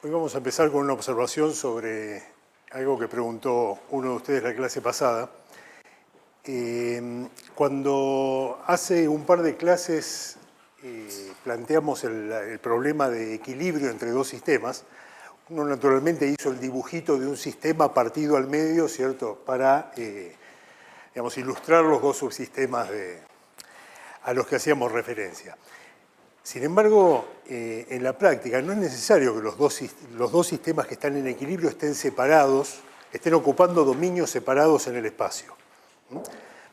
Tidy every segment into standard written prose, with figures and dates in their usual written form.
Hoy vamos a empezar con una observación sobre algo que preguntó uno de ustedes la clase pasada. Cuando hace un par de clases planteamos el problema de equilibrio entre dos sistemas, uno naturalmente hizo el dibujito de un sistema partido al medio, ¿cierto?, para digamos, ilustrar los dos subsistemas a los que hacíamos referencia. Sin embargo, en la práctica no es necesario que los dos sistemas que están en equilibrio estén separados, estén ocupando dominios separados en el espacio.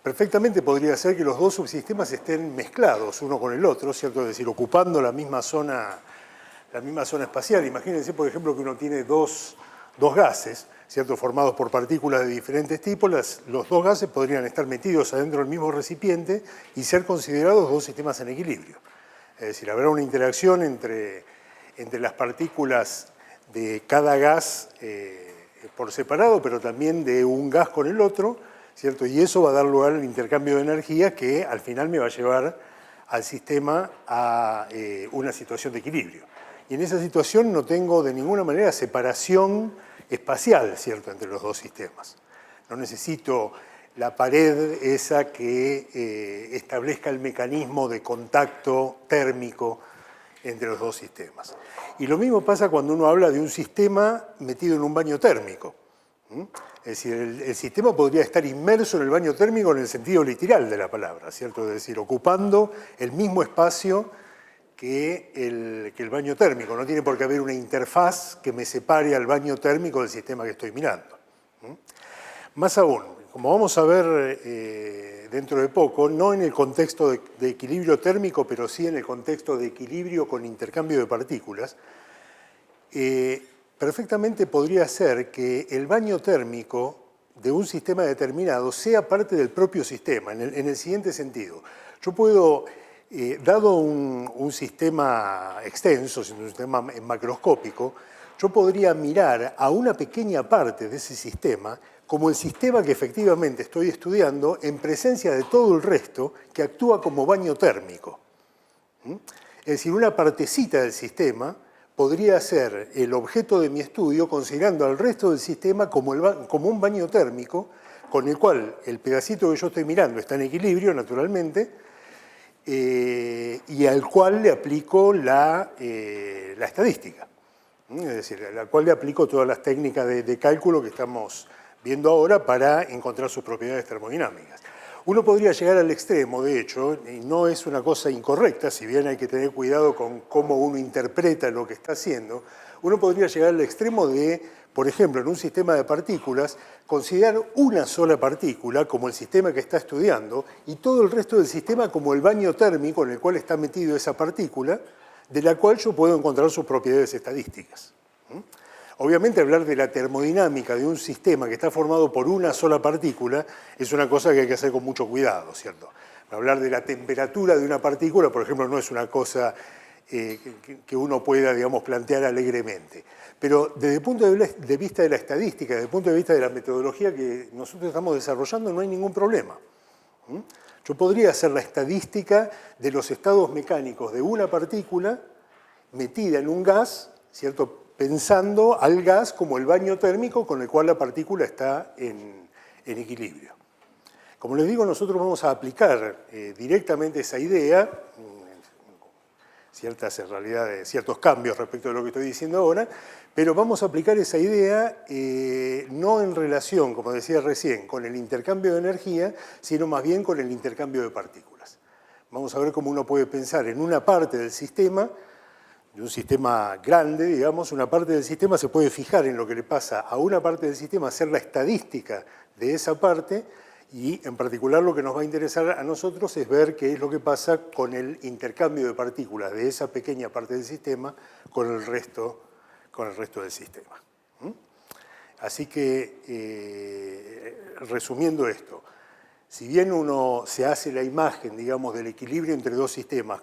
Perfectamente podría ser que los dos subsistemas estén mezclados uno con el otro, ¿cierto? Es decir, ocupando la misma zona espacial. Imagínense, por ejemplo, que uno tiene dos gases, ¿cierto?, formados por partículas de diferentes tipos. Los dos gases podrían estar metidos adentro del mismo recipiente y ser considerados dos sistemas en equilibrio. Es decir, habrá una interacción entre las partículas de cada gas por separado, pero también de un gas con el otro, ¿cierto? Y eso va a dar lugar al intercambio de energía que al final me va a llevar al sistema a una situación de equilibrio. Y en esa situación no tengo de ninguna manera separación espacial, ¿cierto?, entre los dos sistemas. No necesito la pared esa que establezca el mecanismo de contacto térmico entre los dos sistemas. Y lo mismo pasa cuando uno habla de un sistema metido en un baño térmico. Es decir, el sistema podría estar inmerso en el baño térmico en el sentido literal de la palabra, ¿cierto? Es decir, ocupando el mismo espacio que el baño térmico. No tiene por qué haber una interfaz que me separe al baño térmico del sistema que estoy mirando. Más aún, como vamos a ver dentro de poco, no en el contexto de equilibrio térmico, pero sí en el contexto de equilibrio con intercambio de partículas, perfectamente podría ser que el baño térmico de un sistema determinado sea parte del propio sistema, en el siguiente sentido. Yo puedo, dado un sistema extenso, un sistema macroscópico, yo podría mirar a una pequeña parte de ese sistema como el sistema que efectivamente estoy estudiando en presencia de todo el resto que actúa como baño térmico. Es decir, una partecita del sistema podría ser el objeto de mi estudio considerando al resto del sistema como un baño térmico con el cual el pedacito que yo estoy mirando está en equilibrio, naturalmente, y al cual le aplico la estadística. Es decir, a la cual le aplico todas las técnicas de cálculo que estamos viendo ahora para encontrar sus propiedades termodinámicas. Uno podría llegar al extremo, de hecho, y no es una cosa incorrecta, si bien hay que tener cuidado con cómo uno interpreta lo que está haciendo, uno podría llegar al extremo de, por ejemplo, en un sistema de partículas, considerar una sola partícula como el sistema que está estudiando y todo el resto del sistema como el baño térmico en el cual está metido esa partícula, de la cual yo puedo encontrar sus propiedades estadísticas. Obviamente hablar de la termodinámica de un sistema que está formado por una sola partícula es una cosa que hay que hacer con mucho cuidado, ¿cierto? Hablar de la temperatura de una partícula, por ejemplo, no es una cosa que uno pueda, digamos, plantear alegremente. Pero desde el punto de vista de la estadística, desde el punto de vista de la metodología que nosotros estamos desarrollando, no hay ningún problema. Yo podría hacer la estadística de los estados mecánicos de una partícula metida en un gas, ¿cierto?, pensando al gas como el baño térmico con el cual la partícula está en equilibrio. Como les digo, nosotros vamos a aplicar directamente esa idea, en realidad ciertos cambios respecto de lo que estoy diciendo ahora, pero vamos a aplicar esa idea no en relación, como decía recién, con el intercambio de energía, sino más bien con el intercambio de partículas. Vamos a ver cómo uno puede pensar en una parte del sistema, de un sistema grande, digamos, una parte del sistema se puede fijar en lo que le pasa a una parte del sistema, hacer la estadística de esa parte y en particular lo que nos va a interesar a nosotros es ver qué es lo que pasa con el intercambio de partículas de esa pequeña parte del sistema con el resto del sistema. Así que, resumiendo esto, si bien uno se hace la imagen, digamos, del equilibrio entre dos sistemas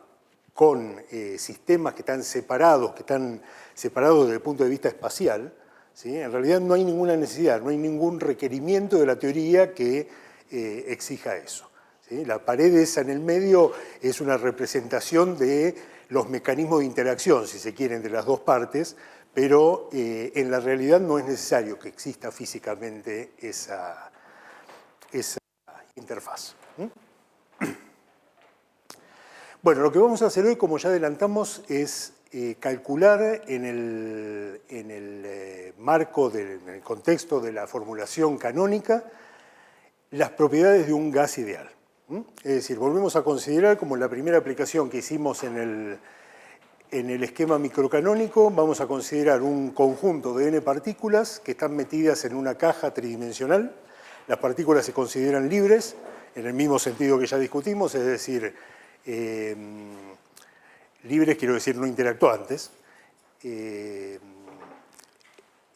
con sistemas que están separados desde el punto de vista espacial, ¿sí?, en realidad no hay ninguna necesidad, no hay ningún requerimiento de la teoría que exija eso. ¿Sí? La pared esa en el medio es una representación de los mecanismos de interacción, si se quiere, entre las dos partes, pero en la realidad no es necesario que exista físicamente esa interfaz. Bueno, lo que vamos a hacer hoy, como ya adelantamos, es calcular en el marco, en el contexto de la formulación canónica, las propiedades de un gas ideal. Es decir, volvemos a considerar como la primera aplicación que hicimos en el esquema microcanónico, vamos a considerar un conjunto de n partículas que están metidas en una caja tridimensional. Las partículas se consideran libres, en el mismo sentido que ya discutimos, es decir, libres quiero decir no interactuantes.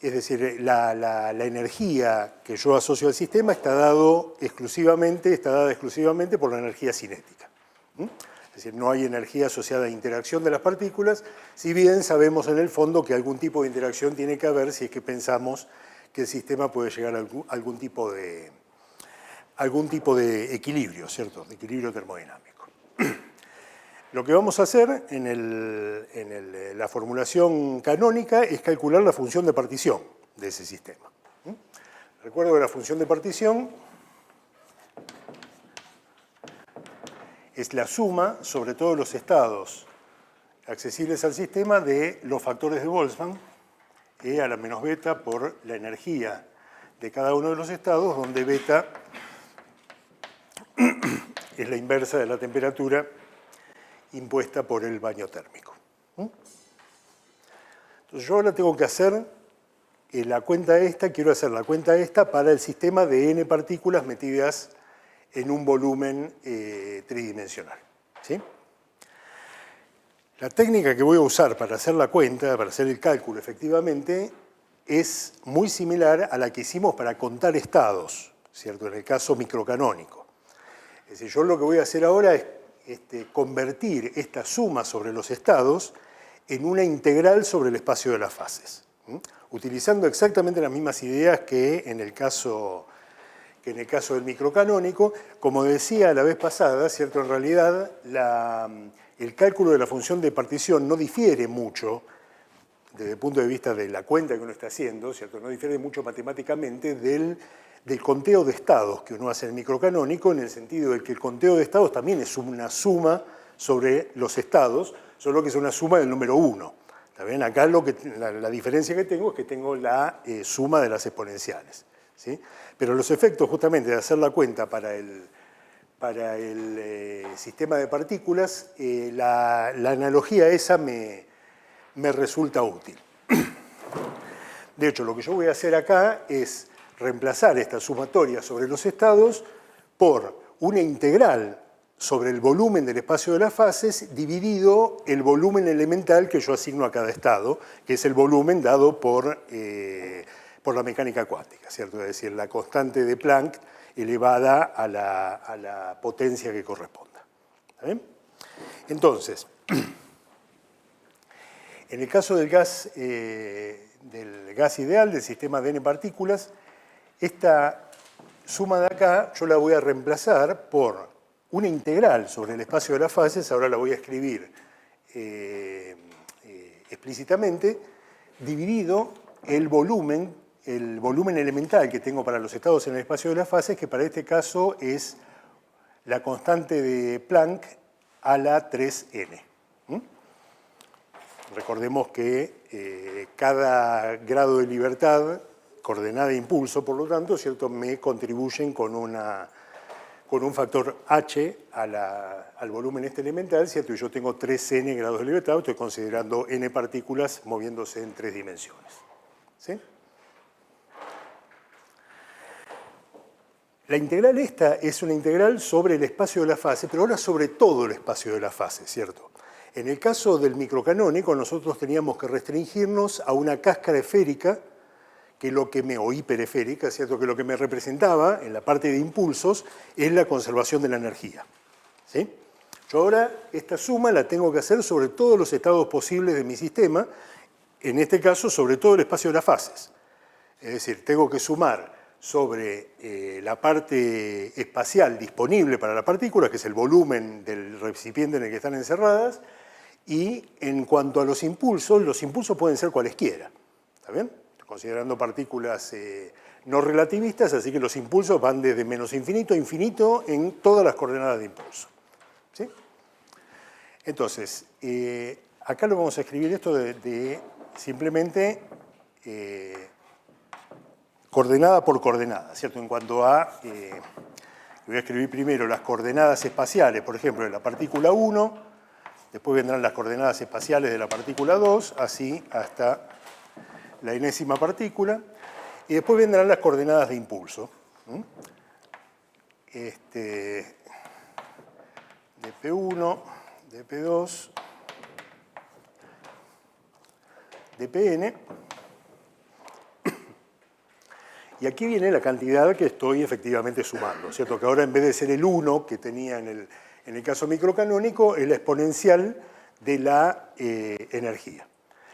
Es decir, la energía que yo asocio al sistema está dada exclusivamente por la energía cinética. Es decir, no hay energía asociada a interacción de las partículas, si bien sabemos en el fondo que algún tipo de interacción tiene que haber si es que pensamos que el sistema puede llegar a algún tipo de equilibrio, ¿cierto? De equilibrio termodinámico. Lo que vamos a hacer en la formulación canónica es calcular la función de partición de ese sistema. Recuerdo que la función de partición es la suma sobre todos los estados accesibles al sistema de los factores de Boltzmann, E a la menos beta por la energía de cada uno de los estados, donde beta es la inversa de la temperatura impuesta por el baño térmico. Entonces yo ahora tengo que hacer la cuenta esta, quiero hacer la cuenta esta para el sistema de n partículas metidas en un volumen tridimensional. ¿Sí? La técnica que voy a usar para hacer la cuenta, para hacer el cálculo efectivamente, es muy similar a la que hicimos para contar estados, ¿cierto? En el caso microcanónico. Es decir, yo lo que voy a hacer ahora es convertir esta suma sobre los estados en una integral sobre el espacio de las fases, utilizando exactamente las mismas ideas que en el caso del microcanónico. Como decía la vez pasada, ¿cierto? En realidad el cálculo de la función de partición no difiere mucho desde el punto de vista de la cuenta que uno está haciendo, ¿cierto? No difiere mucho matemáticamente del conteo de estados que uno hace en el microcanónico, en el sentido de que el conteo de estados también es una suma sobre los estados, solo que es una suma del número 1. ¿Está bien? Acá la diferencia que tengo es que tengo la suma de las exponenciales, ¿sí? Pero los efectos justamente de hacer la cuenta para el sistema de partículas, la analogía esa me resulta útil. De hecho, lo que yo voy a hacer acá es reemplazar esta sumatoria sobre los estados por una integral sobre el volumen del espacio de las fases dividido el volumen elemental que yo asigno a cada estado, que es el volumen dado por la mecánica cuántica, ¿cierto? Es decir, la constante de Planck elevada a la potencia que corresponda. ¿Está bien? Entonces, en el caso del gas ideal, del sistema de n partículas, esta suma de acá yo la voy a reemplazar por una integral sobre el espacio de las fases, ahora la voy a escribir explícitamente, dividido el volumen elemental que tengo para los estados en el espacio de las fases, que para este caso es la constante de Planck a la 3n. Recordemos que cada grado de libertad, coordenada de impulso, por lo tanto, ¿cierto?, me contribuyen con un factor h al volumen elemental, ¿cierto? Y yo tengo 3n grados de libertad, estoy considerando n partículas moviéndose en 3 dimensiones. ¿Sí? La integral esta es una integral sobre el espacio de la fase, pero ahora sobre todo el espacio de la fase, ¿cierto? En el caso del microcanónico, nosotros teníamos que restringirnos a una cáscara esférica, o hiperesférica, ¿cierto? Que lo que me representaba en la parte de impulsos es la conservación de la energía. ¿Sí? Yo ahora esta suma la tengo que hacer sobre todos los estados posibles de mi sistema, en este caso sobre todo el espacio de las fases. Es decir, tengo que sumar sobre la parte espacial disponible para la partícula, que es el volumen del recipiente en el que están encerradas, Y en cuanto a los impulsos pueden ser cualesquiera, ¿está bien? Considerando partículas no relativistas, así que los impulsos van desde menos infinito a infinito en todas las coordenadas de impulso. ¿Sí? Entonces, acá lo vamos a escribir esto de simplemente coordenada por coordenada, ¿cierto? En cuanto a, voy a escribir primero las coordenadas espaciales, por ejemplo, de la partícula 1, después vendrán las coordenadas espaciales de la partícula 2, así hasta la enésima partícula, y después vendrán las coordenadas de impulso. dp1, dp2, dpn. Y aquí viene la cantidad que estoy efectivamente sumando, ¿cierto? Que ahora en vez de ser el 1 que tenía en el caso microcanónico, es la exponencial de la energía.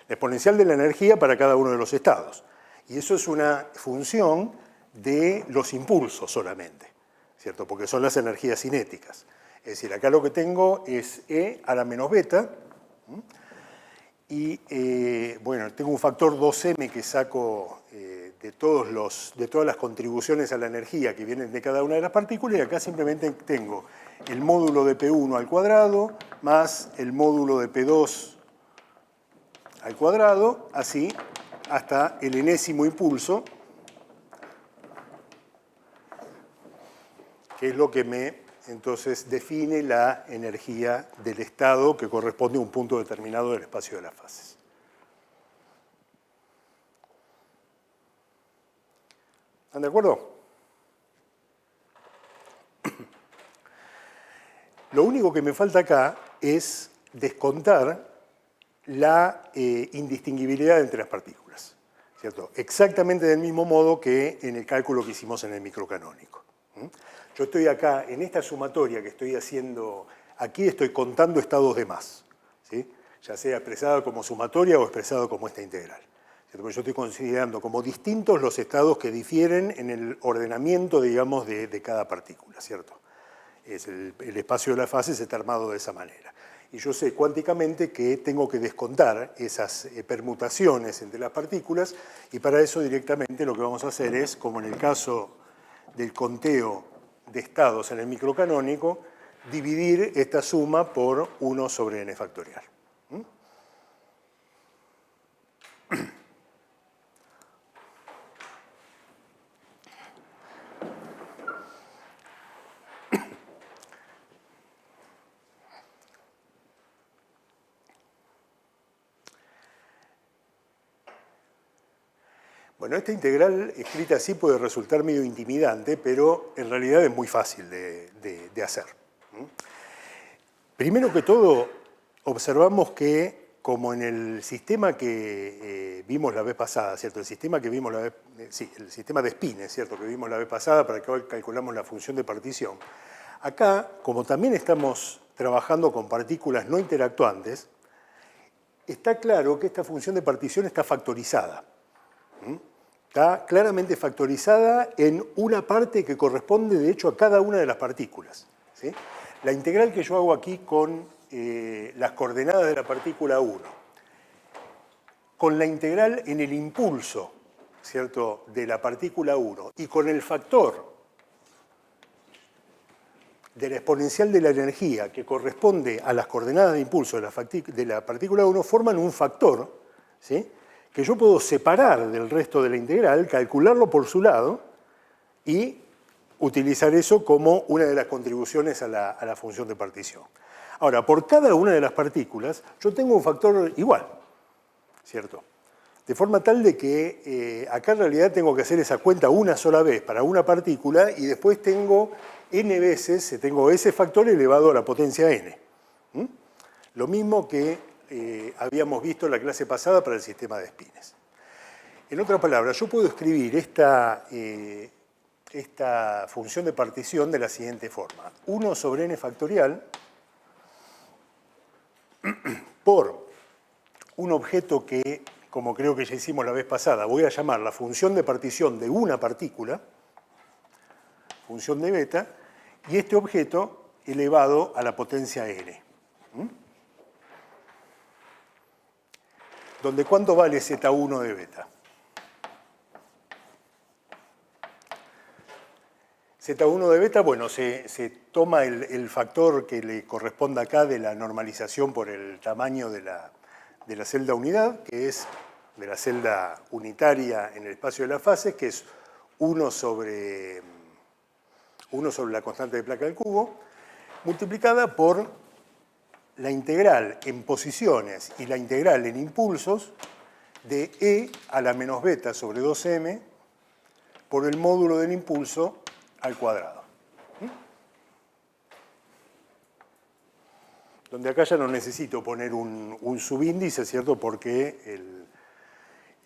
La exponencial de la energía para cada uno de los estados. Y eso es una función de los impulsos solamente, ¿cierto? Porque son las energías cinéticas. Es decir, acá lo que tengo es E a la menos beta. Y, bueno, tengo un factor 2m que saco de todas las contribuciones a la energía que vienen de cada una de las partículas, y acá simplemente tengo el módulo de P1 al cuadrado más el módulo de P2 al cuadrado, así hasta el enésimo impulso, que es lo que entonces define la energía del estado que corresponde a un punto determinado del espacio de las fases. ¿Están de acuerdo? Lo único que me falta acá es descontar la indistinguibilidad entre las partículas, ¿cierto? Exactamente del mismo modo que en el cálculo que hicimos en el microcanónico. Yo estoy acá, en esta sumatoria que estoy haciendo, aquí estoy contando estados de más, ¿sí? Ya sea expresado como sumatoria o expresado como esta integral. Porque yo estoy considerando como distintos los estados que difieren en el ordenamiento, digamos, de cada partícula, ¿cierto? El espacio de las fases está armado de esa manera. Y yo sé cuánticamente que tengo que descontar esas permutaciones entre las partículas, y para eso directamente lo que vamos a hacer es, como en el caso del conteo de estados en el microcanónico, dividir esta suma por 1 sobre n factorial. Bueno, esta integral escrita así puede resultar medio intimidante, pero en realidad es muy fácil de hacer. Primero que todo, observamos que, como en el sistema que vimos la vez pasada, ¿cierto? El sistema que vimos el sistema de spines, ¿cierto? Que vimos la vez pasada, para que hoy calculamos la función de partición. Acá, como también estamos trabajando con partículas no interactuantes, está claro que esta función de partición está factorizada. Está claramente factorizada en una parte que corresponde, de hecho, a cada una de las partículas, ¿sí? La integral que yo hago aquí con las coordenadas de la partícula 1, con la integral en el impulso, ¿cierto?, de la partícula 1, y con el factor de la exponencial de la energía que corresponde a las coordenadas de impulso de la partícula 1, forman un factor, ¿sí?, que yo puedo separar del resto de la integral, calcularlo por su lado y utilizar eso como una de las contribuciones a la función de partición. Ahora, por cada una de las partículas, yo tengo un factor igual, ¿cierto? De forma tal de que acá en realidad tengo que hacer esa cuenta una sola vez para una partícula, y después tengo n veces, tengo ese factor elevado a la potencia n. Lo mismo que habíamos visto en la clase pasada para el sistema de spines. En otras palabras, yo puedo escribir esta función de partición de la siguiente forma. 1 sobre n factorial por un objeto que, como creo que ya hicimos la vez pasada, voy a llamar la función de partición de una partícula, función de beta, y este objeto elevado a la potencia n. donde ¿cuánto vale Z1 de beta? Z1 de beta, bueno, se toma el factor que le corresponde acá de la normalización por el tamaño de la celda unidad, que es de la celda unitaria en el espacio de las fases, que es 1 sobre la constante de placa del cubo, multiplicada por la integral en posiciones y la integral en impulsos de E a la menos beta sobre 2m por el módulo del impulso al cuadrado. Donde acá ya no necesito poner un subíndice, ¿cierto? Porque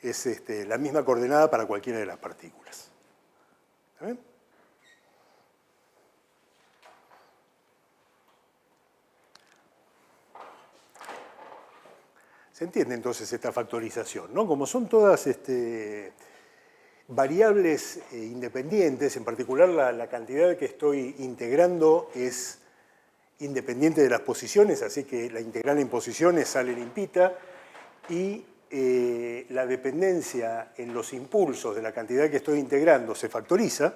es la misma coordenada para cualquiera de las partículas. ¿Está bien? ¿Se entiende entonces esta factorización, ¿no? Como son todas variables independientes, en particular la cantidad que estoy integrando es independiente de las posiciones, así que la integral en posiciones sale limpita, y la dependencia en los impulsos de la cantidad que estoy integrando se factoriza,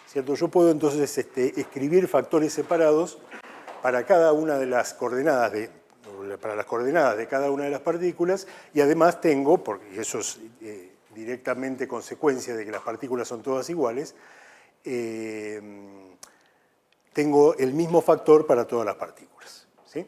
¿cierto? Yo puedo entonces escribir factores separados para cada una de las coordenadas para las coordenadas de cada una de las partículas, y además tengo, porque eso es directamente consecuencia de que las partículas son todas iguales, tengo el mismo factor para todas las partículas, ¿sí?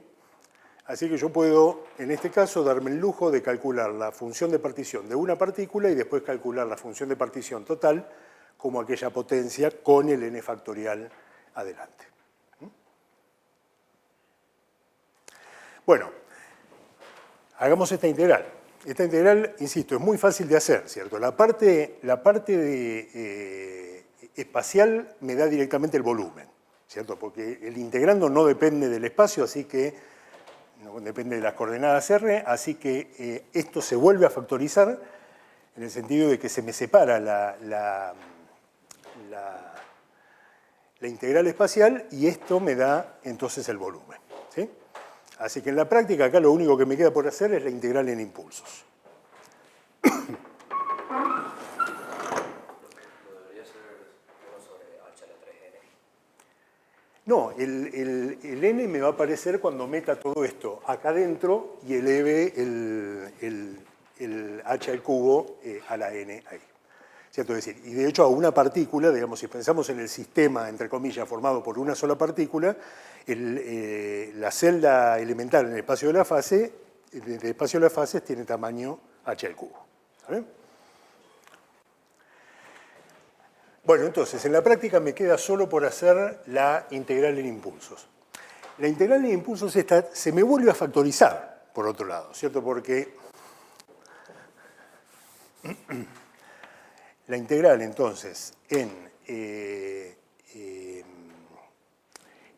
Así que yo puedo, en este caso, darme el lujo de calcular la función de partición de una partícula y después calcular la función de partición total como aquella potencia con el n factorial adelante. Bueno, hagamos esta integral. Esta integral, insisto, es muy fácil de hacer, ¿cierto? La parte espacial me da directamente el volumen, ¿cierto? Porque el integrando no depende del espacio, así que no depende de las coordenadas R, así que esto se vuelve a factorizar en el sentido de que se me separa la integral espacial y esto me da entonces el volumen, ¿sí? Así que en la práctica acá lo único que me queda por hacer es la integral en impulsos. No, el n me va a aparecer cuando meta todo esto acá adentro y eleve el h al cubo a la n ahí. ¿Cierto? Es decir, y de hecho a una partícula, digamos, si pensamos en el sistema, entre comillas, formado por una sola partícula, la celda elemental en el espacio de la fase, el espacio de las fases tiene tamaño h al cubo. ¿Está bien? Bueno, entonces, en la práctica me queda solo por hacer la integral en impulsos. La integral en impulsos esta se me vuelve a factorizar, por otro lado, ¿cierto? Porque la integral, entonces, en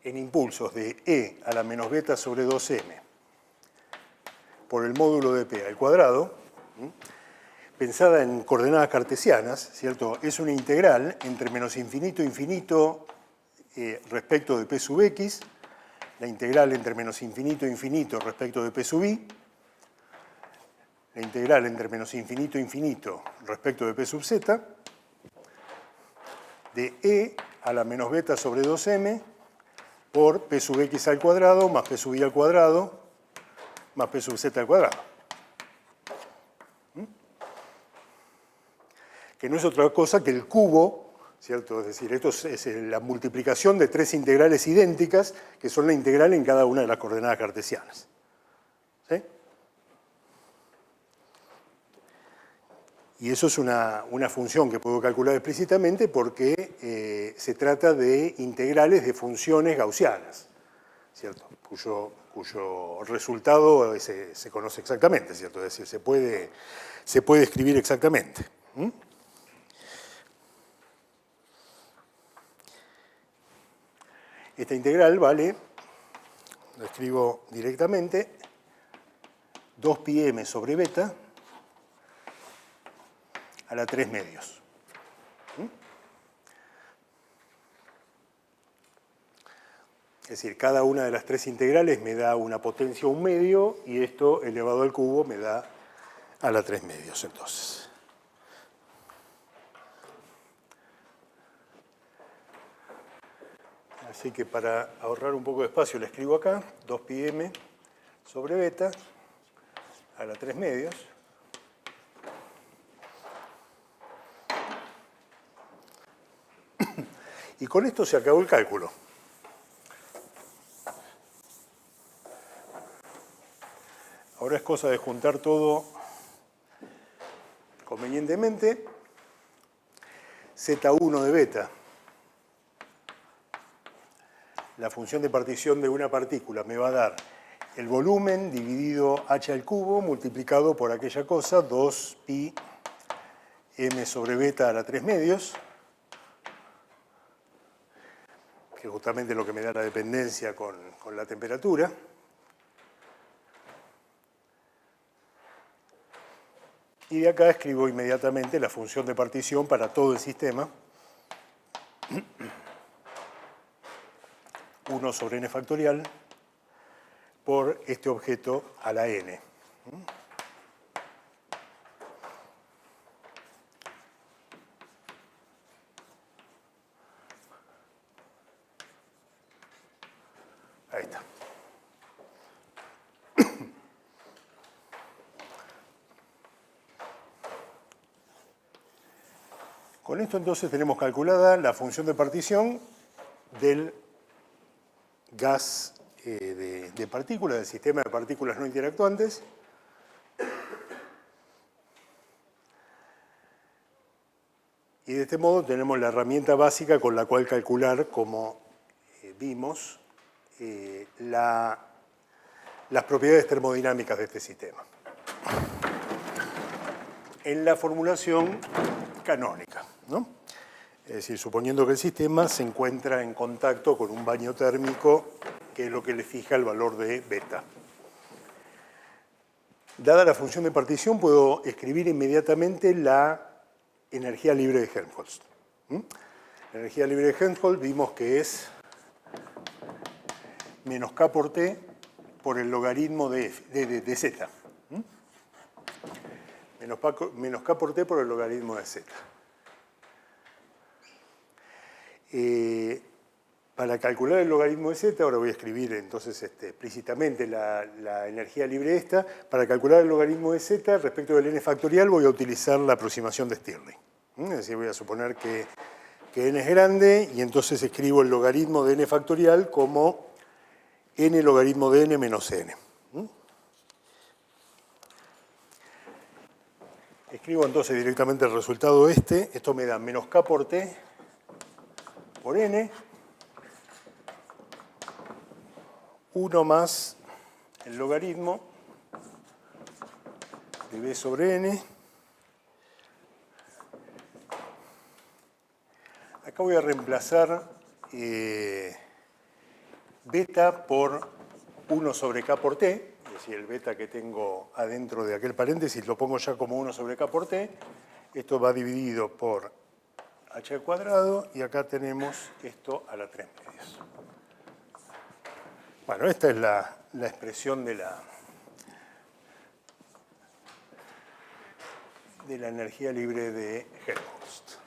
impulsos de e a la menos beta sobre 2m por el módulo de p al cuadrado, pensada en coordenadas cartesianas, ¿cierto? Es una integral entre menos infinito e infinito respecto de p sub x, la integral entre menos infinito e infinito respecto de p sub i, la integral entre menos infinito e infinito respecto de p sub z, de e a la menos beta sobre 2m por p sub x al cuadrado más p sub i al cuadrado más p sub z al cuadrado. Que no es otra cosa que el cubo, ¿cierto? Es decir, esto es la multiplicación de tres integrales idénticas, que son la integral en cada una de las coordenadas cartesianas. ¿Sí? Y eso es una función que puedo calcular explícitamente porque se trata de integrales de funciones gaussianas, ¿cierto? Cuyo resultado se conoce exactamente, ¿cierto? Es decir, se puede escribir exactamente. Esta integral vale, lo escribo directamente, 2πm sobre beta a la 3 medios. Es decir, cada una de las tres integrales me da una potencia 1 medio y esto elevado al cubo me da a la 3 medios, entonces. Así que para ahorrar un poco de espacio le escribo acá, 2πm sobre beta a la 3 medios. Y con esto se acabó el cálculo. Ahora es cosa de juntar todo convenientemente. Z1 de beta, la función de partición de una partícula, me va a dar el volumen dividido h al cubo multiplicado por aquella cosa, 2πm sobre beta a la 3 medios, que es justamente lo que me da la dependencia con la temperatura. Y de acá escribo inmediatamente la función de partición para todo el sistema. 1 sobre n factorial por este objeto a la n. Ahí está. Con esto entonces tenemos calculada la función de partición del gas de partículas, del sistema de partículas no interactuantes. Y de este modo tenemos la herramienta básica con la cual calcular, como vimos, las propiedades termodinámicas de este sistema. En la formulación canónica, ¿no? Es decir, suponiendo que el sistema se encuentra en contacto con un baño térmico, que es lo que le fija el valor de beta. Dada la función de partición, puedo escribir inmediatamente la energía libre de Helmholtz. La energía libre de Helmholtz vimos que es menos K por T por el logaritmo de Z. Menos K por T por el logaritmo de Z. Para calcular el logaritmo de Z, ahora voy a escribir entonces explícitamente la energía libre esta. Para calcular el logaritmo de Z respecto del n factorial voy a utilizar la aproximación de Stirling. Es decir, voy a suponer que n es grande y entonces escribo el logaritmo de n factorial como n logaritmo de n menos n. Escribo entonces directamente el resultado esto me da menos K por T por n, 1 más el logaritmo de b sobre n. Acá voy a reemplazar beta por 1 sobre K por T, es decir, el beta que tengo adentro de aquel paréntesis lo pongo ya como 1 sobre K por T. Esto va dividido por h al cuadrado y acá tenemos esto a la 3 medios. Bueno, esta es la expresión de la energía libre de Helmholtz.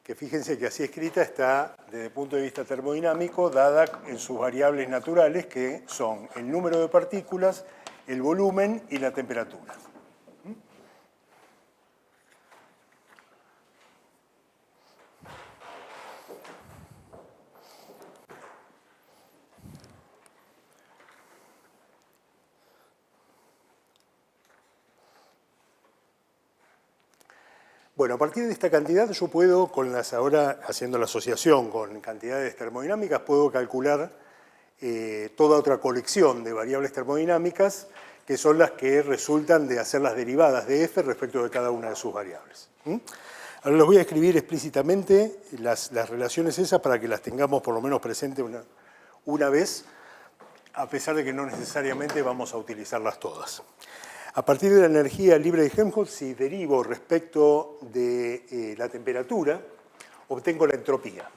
Que fíjense que así escrita está, desde el punto de vista termodinámico, dada en sus variables naturales, que son el número de partículas, el volumen y la temperatura. Bueno, a partir de esta cantidad yo puedo, ahora haciendo la asociación con cantidades termodinámicas, puedo calcular toda otra colección de variables termodinámicas que son las que resultan de hacer las derivadas de f respecto de cada una de sus variables. Ahora les voy a escribir explícitamente las relaciones esas para que las tengamos por lo menos presentes una vez, a pesar de que no necesariamente vamos a utilizarlas todas. A partir de la energía libre de Helmholtz, si derivo respecto de la temperatura, obtengo la entropía.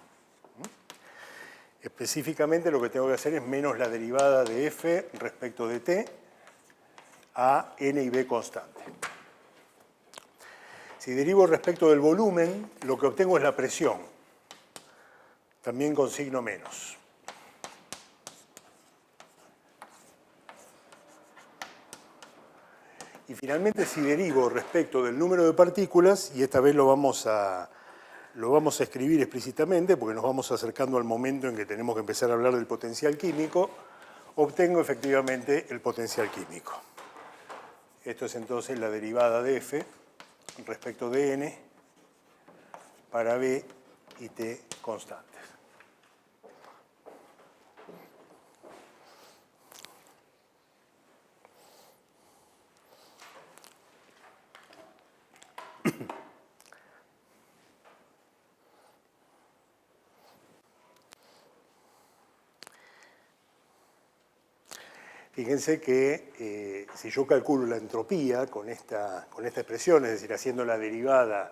Específicamente lo que tengo que hacer es menos la derivada de F respecto de T a N y B constante. Si derivo respecto del volumen, lo que obtengo es la presión, también con signo menos. Y finalmente, si derivo respecto del número de partículas, y esta vez lo vamos a escribir explícitamente, porque nos vamos acercando al momento en que tenemos que empezar a hablar del potencial químico, obtengo efectivamente el potencial químico. Esto es entonces la derivada de F respecto de N para B y T constantes. Fíjense que si yo calculo la entropía con esta expresión, es decir, haciendo la derivada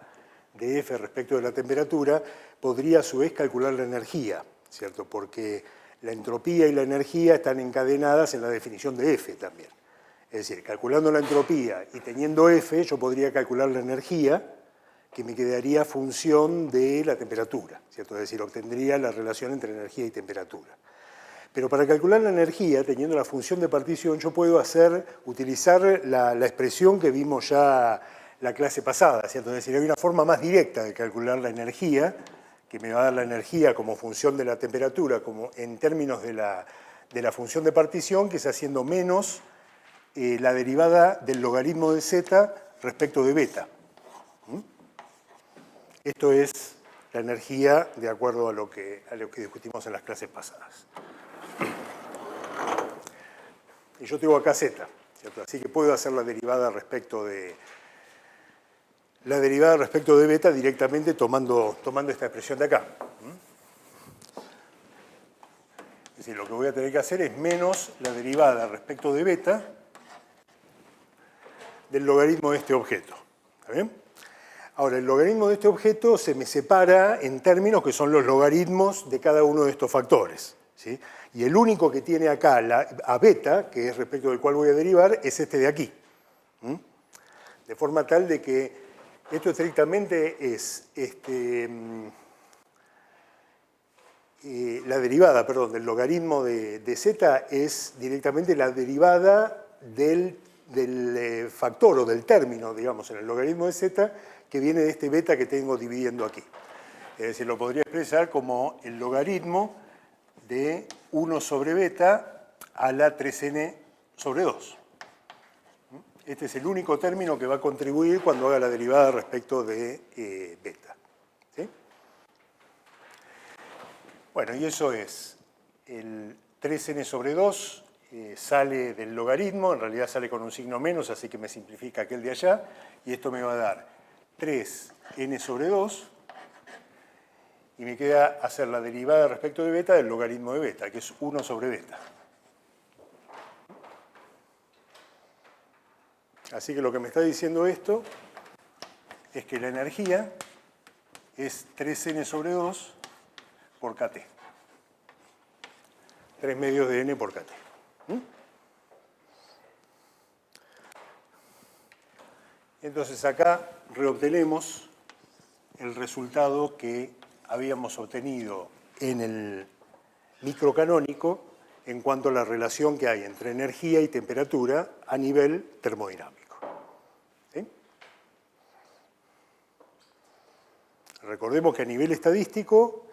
de F respecto de la temperatura, podría a su vez calcular la energía, ¿cierto? Porque la entropía y la energía están encadenadas en la definición de F también. Es decir, calculando la entropía y teniendo F, yo podría calcular la energía, que me quedaría función de la temperatura, ¿cierto? Es decir, obtendría la relación entre energía y temperatura. Pero para calcular la energía, teniendo la función de partición, yo puedo utilizar la expresión que vimos ya la clase pasada, ¿cierto? Es decir, hay una forma más directa de calcular la energía, que me va a dar la energía como función de la temperatura, como en términos de la función de partición, que es haciendo menos la derivada del logaritmo de z respecto de beta. Esto es la energía de acuerdo a lo que discutimos en las clases pasadas. Y yo tengo acá z, ¿cierto? Así que puedo hacer la derivada respecto de beta directamente tomando esta expresión de acá. Es decir, lo que voy a tener que hacer es menos la derivada respecto de beta del logaritmo de este objeto. ¿Está bien? Ahora, el logaritmo de este objeto se me separa en términos que son los logaritmos de cada uno de estos factores, ¿sí? Y el único que tiene acá a beta, que es respecto del cual voy a derivar, es este de aquí. De forma tal de que esto estrictamente es la derivada, perdón, del logaritmo de z es directamente la derivada del factor o del término, digamos, en el logaritmo de z, que viene de este beta que tengo dividiendo aquí. Es decir, lo podría expresar como el logaritmo de 1 sobre beta a la 3n sobre 2. Este es el único término que va a contribuir cuando haga la derivada respecto de beta. ¿Sí? Bueno, y eso es el 3n sobre 2, sale del logaritmo, en realidad sale con un signo menos, así que me simplifica aquel de allá, y esto me va a dar 3n sobre 2, y me queda hacer la derivada respecto de beta del logaritmo de beta, que es 1 sobre beta. Así que lo que me está diciendo esto es que la energía es 3n sobre 2 por kT. 3 medios de n por kT. Entonces acá reobtenemos el resultado que habíamos obtenido en el microcanónico en cuanto a la relación que hay entre energía y temperatura a nivel termodinámico. ¿Sí? Recordemos que a nivel estadístico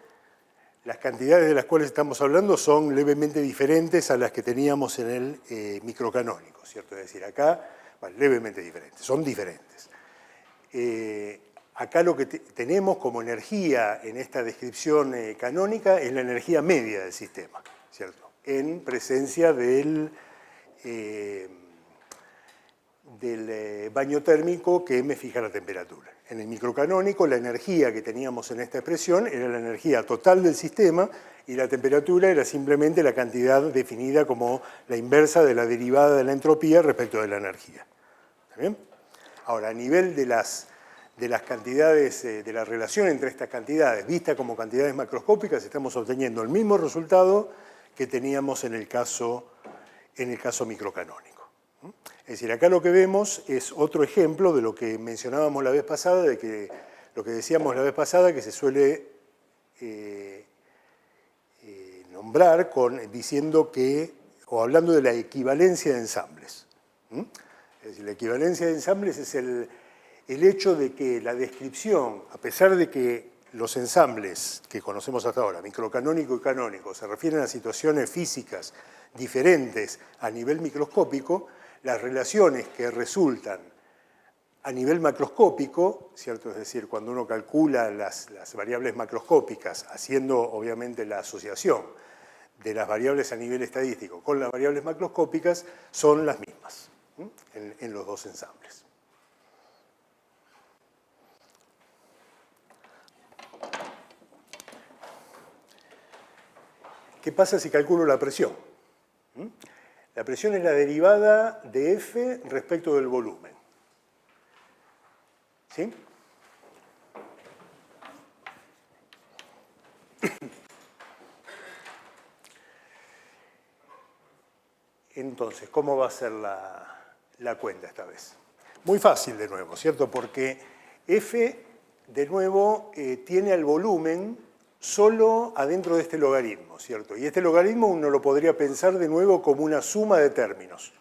las cantidades de las cuales estamos hablando son levemente diferentes a las que teníamos en el microcanónico, ¿cierto? Es decir, acá, bueno, levemente diferentes, son diferentes. Acá lo que tenemos como energía en esta descripción canónica es la energía media del sistema, ¿cierto? En presencia del baño térmico que me fija la temperatura. En el microcanónico la energía que teníamos en esta expresión era la energía total del sistema y la temperatura era simplemente la cantidad definida como la inversa de la derivada de la entropía respecto de la energía. ¿Está bien? Ahora, a nivel de las cantidades, de la relación entre estas cantidades, vistas como cantidades macroscópicas, estamos obteniendo el mismo resultado que teníamos en el caso microcanónico. Es decir, acá lo que vemos es otro ejemplo de lo que mencionábamos la vez pasada, de que lo que decíamos la vez pasada, que se suele nombrar diciendo que, o hablando de la equivalencia de ensambles. Es decir, la equivalencia de ensambles es el hecho de que la descripción, a pesar de que los ensambles que conocemos hasta ahora, microcanónico y canónico, se refieren a situaciones físicas diferentes a nivel microscópico, las relaciones que resultan a nivel macroscópico, ¿cierto? Es decir, cuando uno calcula las variables macroscópicas, haciendo obviamente la asociación de las variables a nivel estadístico con las variables macroscópicas, son las mismas en los dos ensambles. ¿Qué pasa si calculo la presión? La presión es la derivada de F respecto del volumen. ¿Sí? Entonces, ¿cómo va a ser la cuenta esta vez? Muy fácil de nuevo, ¿cierto? Porque F, de nuevo, tiene al volumen solo adentro de este logaritmo, ¿cierto? Y este logaritmo uno lo podría pensar de nuevo como una suma de términos,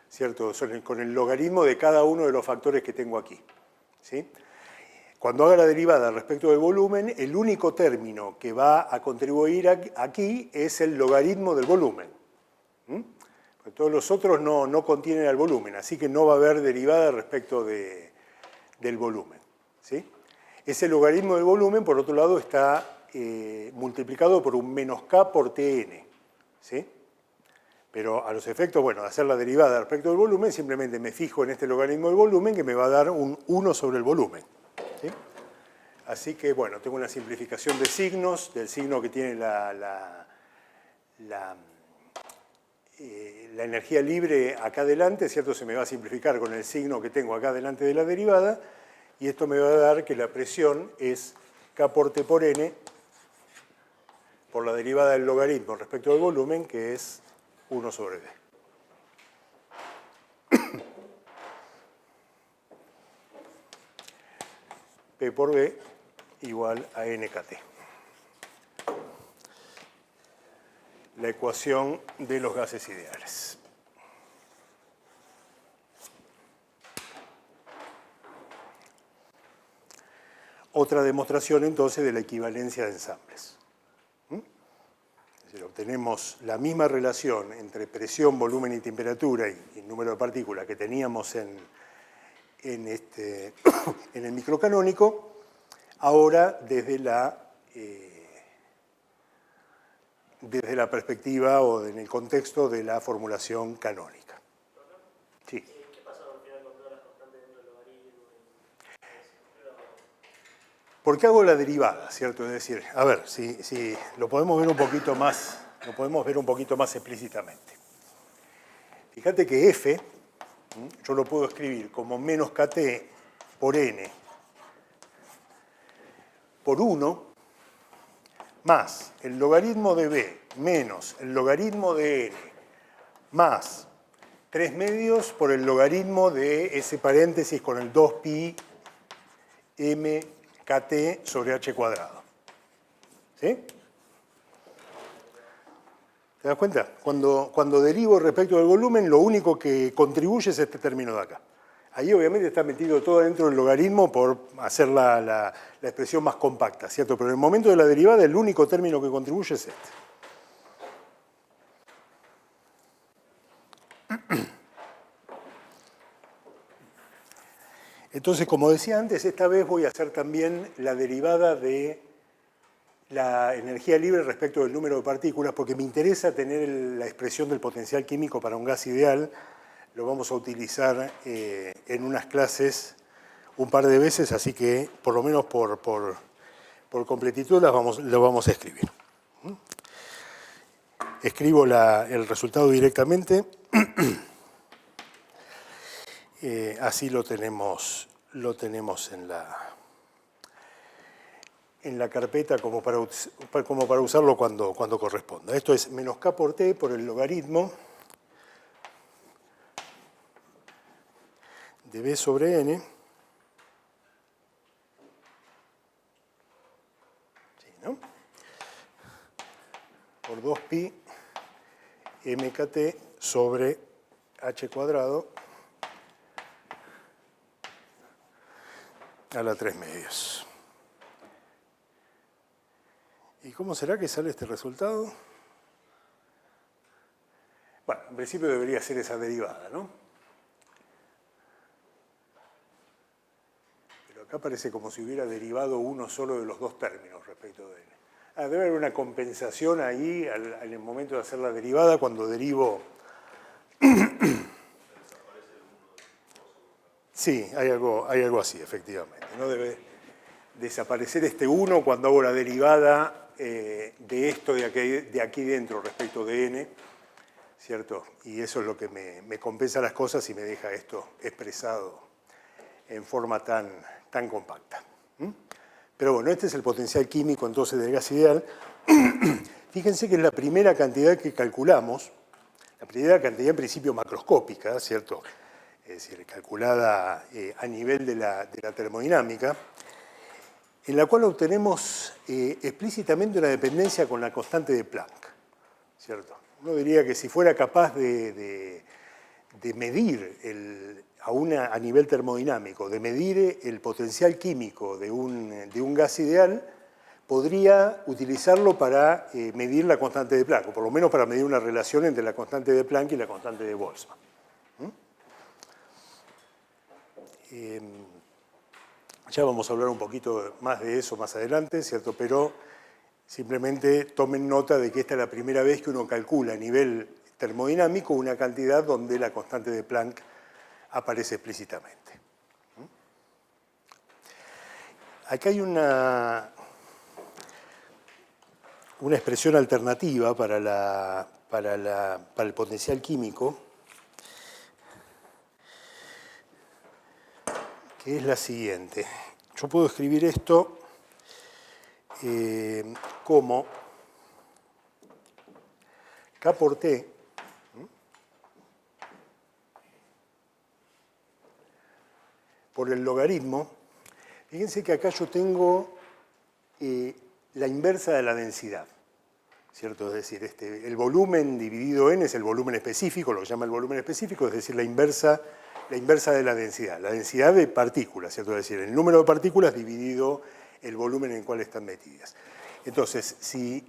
¿cierto? Con el logaritmo de cada uno de los factores que tengo aquí, ¿sí? Cuando haga la derivada respecto del volumen, el único término que va a contribuir aquí es el logaritmo del volumen. Todos los otros no contienen el volumen, así que no va a haber derivada respecto del volumen, ¿sí? Ese logaritmo del volumen, por otro lado, está multiplicado por un menos k por Tn, ¿sí? Pero a los efectos, bueno, de hacer la derivada respecto del volumen, simplemente me fijo en este logaritmo del volumen que me va a dar un 1 sobre el volumen, ¿sí? Así que, bueno, tengo una simplificación de signos, del signo que tiene la energía libre acá adelante, ¿cierto? Se me va a simplificar con el signo que tengo acá delante de la derivada, y esto me va a dar que la presión es K por T por N por la derivada del logaritmo respecto del volumen, que es 1 sobre D. P por B igual a NKT. La ecuación de los gases ideales. Otra demostración entonces de la equivalencia de ensambles. Es decir, obtenemos la misma relación entre presión, volumen y temperatura y número de partículas que teníamos en el microcanónico, ahora desde la perspectiva o en el contexto de la formulación canónica. Sí. ¿Qué pasa al final con todas las constantes dentro del logaritmo? ¿Por qué hago la derivada, cierto? Es decir, a ver, si lo podemos ver un poquito más, explícitamente. Fíjate que F, yo lo puedo escribir como menos KT por N por 1 más el logaritmo de B menos el logaritmo de N más 3 medios por el logaritmo de ese paréntesis con el 2pi m kt sobre h cuadrado. ¿Sí? ¿Te das cuenta? Cuando derivo respecto del volumen, lo único que contribuye es este término de acá. Ahí obviamente está metido todo dentro del logaritmo por hacer la expresión más compacta, ¿cierto? Pero en el momento de la derivada, el único término que contribuye es este. Entonces, como decía antes, esta vez voy a hacer también la derivada de la energía libre respecto del número de partículas, porque me interesa tener la expresión del potencial químico para un gas ideal. Lo vamos a utilizar en unas clases un par de veces, así que por lo menos por completitud lo vamos a escribir. Escribo el resultado directamente. Así lo tenemos en la carpeta como para usarlo cuando corresponda. Esto es menos K por T por el logaritmo de B sobre N, ¿sí, no? Por 2pi mkt sobre h cuadrado a la 3/2. ¿Y cómo será que sale este resultado? Bueno, en principio debería ser esa derivada, ¿no? Pero acá parece como si hubiera derivado uno solo de los dos términos respecto de n. Debe haber una compensación ahí en el momento de hacer la derivada, cuando derivo. Sí, hay algo así, efectivamente. No debe desaparecer este 1 cuando hago la derivada de esto de aquí dentro respecto de n, ¿cierto? Y eso es lo que me compensa las cosas y me deja esto expresado en forma tan compacta. Pero bueno, este es el potencial químico entonces del gas ideal. Fíjense que es la primera cantidad que calculamos, la primera cantidad en principio macroscópica, ¿cierto? Es decir, calculada a nivel de la termodinámica, en la cual obtenemos explícitamente una dependencia con la constante de Planck, ¿cierto? Uno diría que si fuera capaz de medir a nivel termodinámico, de medir el potencial químico de un gas ideal, podría utilizarlo para medir la constante de Planck, o por lo menos para medir una relación entre la constante de Planck y la constante de Boltzmann. Ya vamos a hablar un poquito más de eso más adelante, ¿cierto? Pero simplemente tomen nota de que esta es la primera vez que uno calcula a nivel termodinámico una cantidad donde la constante de Planck aparece explícitamente. Acá hay una expresión alternativa para el potencial químico, que es la siguiente. Yo puedo escribir esto como K por T por el logaritmo. Fíjense que acá yo tengo la inversa de la densidad, ¿cierto? Es decir, el volumen dividido n es el volumen específico, lo que se llama el volumen específico, es decir, la inversa de la densidad de partículas, ¿cierto? Es decir, el número de partículas dividido el volumen en el cual están metidas. Entonces, si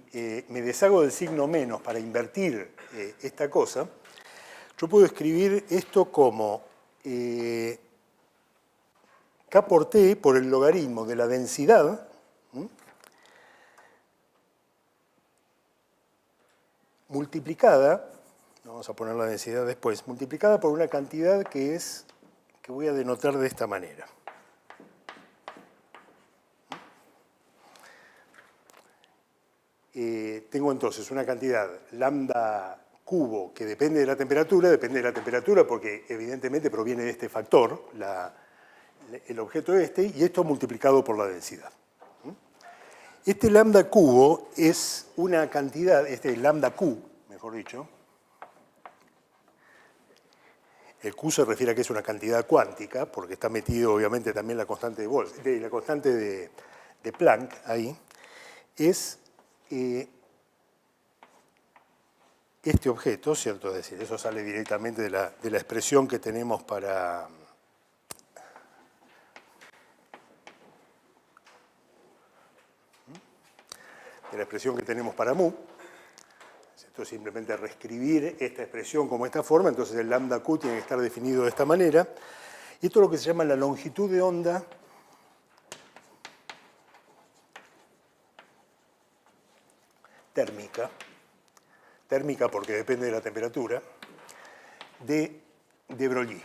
me deshago del signo menos para invertir esta cosa, yo puedo escribir esto como K por T por el logaritmo de la densidad, multiplicada, vamos a poner la densidad después, multiplicada por una cantidad que voy a denotar de esta manera. Tengo entonces una cantidad lambda cubo que depende de la temperatura porque evidentemente proviene de este factor, el objeto y esto multiplicado por la densidad. Este lambda cubo es una cantidad, lambda Q, mejor dicho. El Q se refiere a que es una cantidad cuántica, porque está metido obviamente también la constante de Planck ahí. Es este objeto, ¿cierto? Es decir, eso sale directamente de la expresión que tenemos para mu. Esto es simplemente reescribir esta expresión como esta forma, entonces el lambda Q tiene que estar definido de esta manera. Y esto es lo que se llama la longitud de onda térmica porque depende de la temperatura, de Broglie.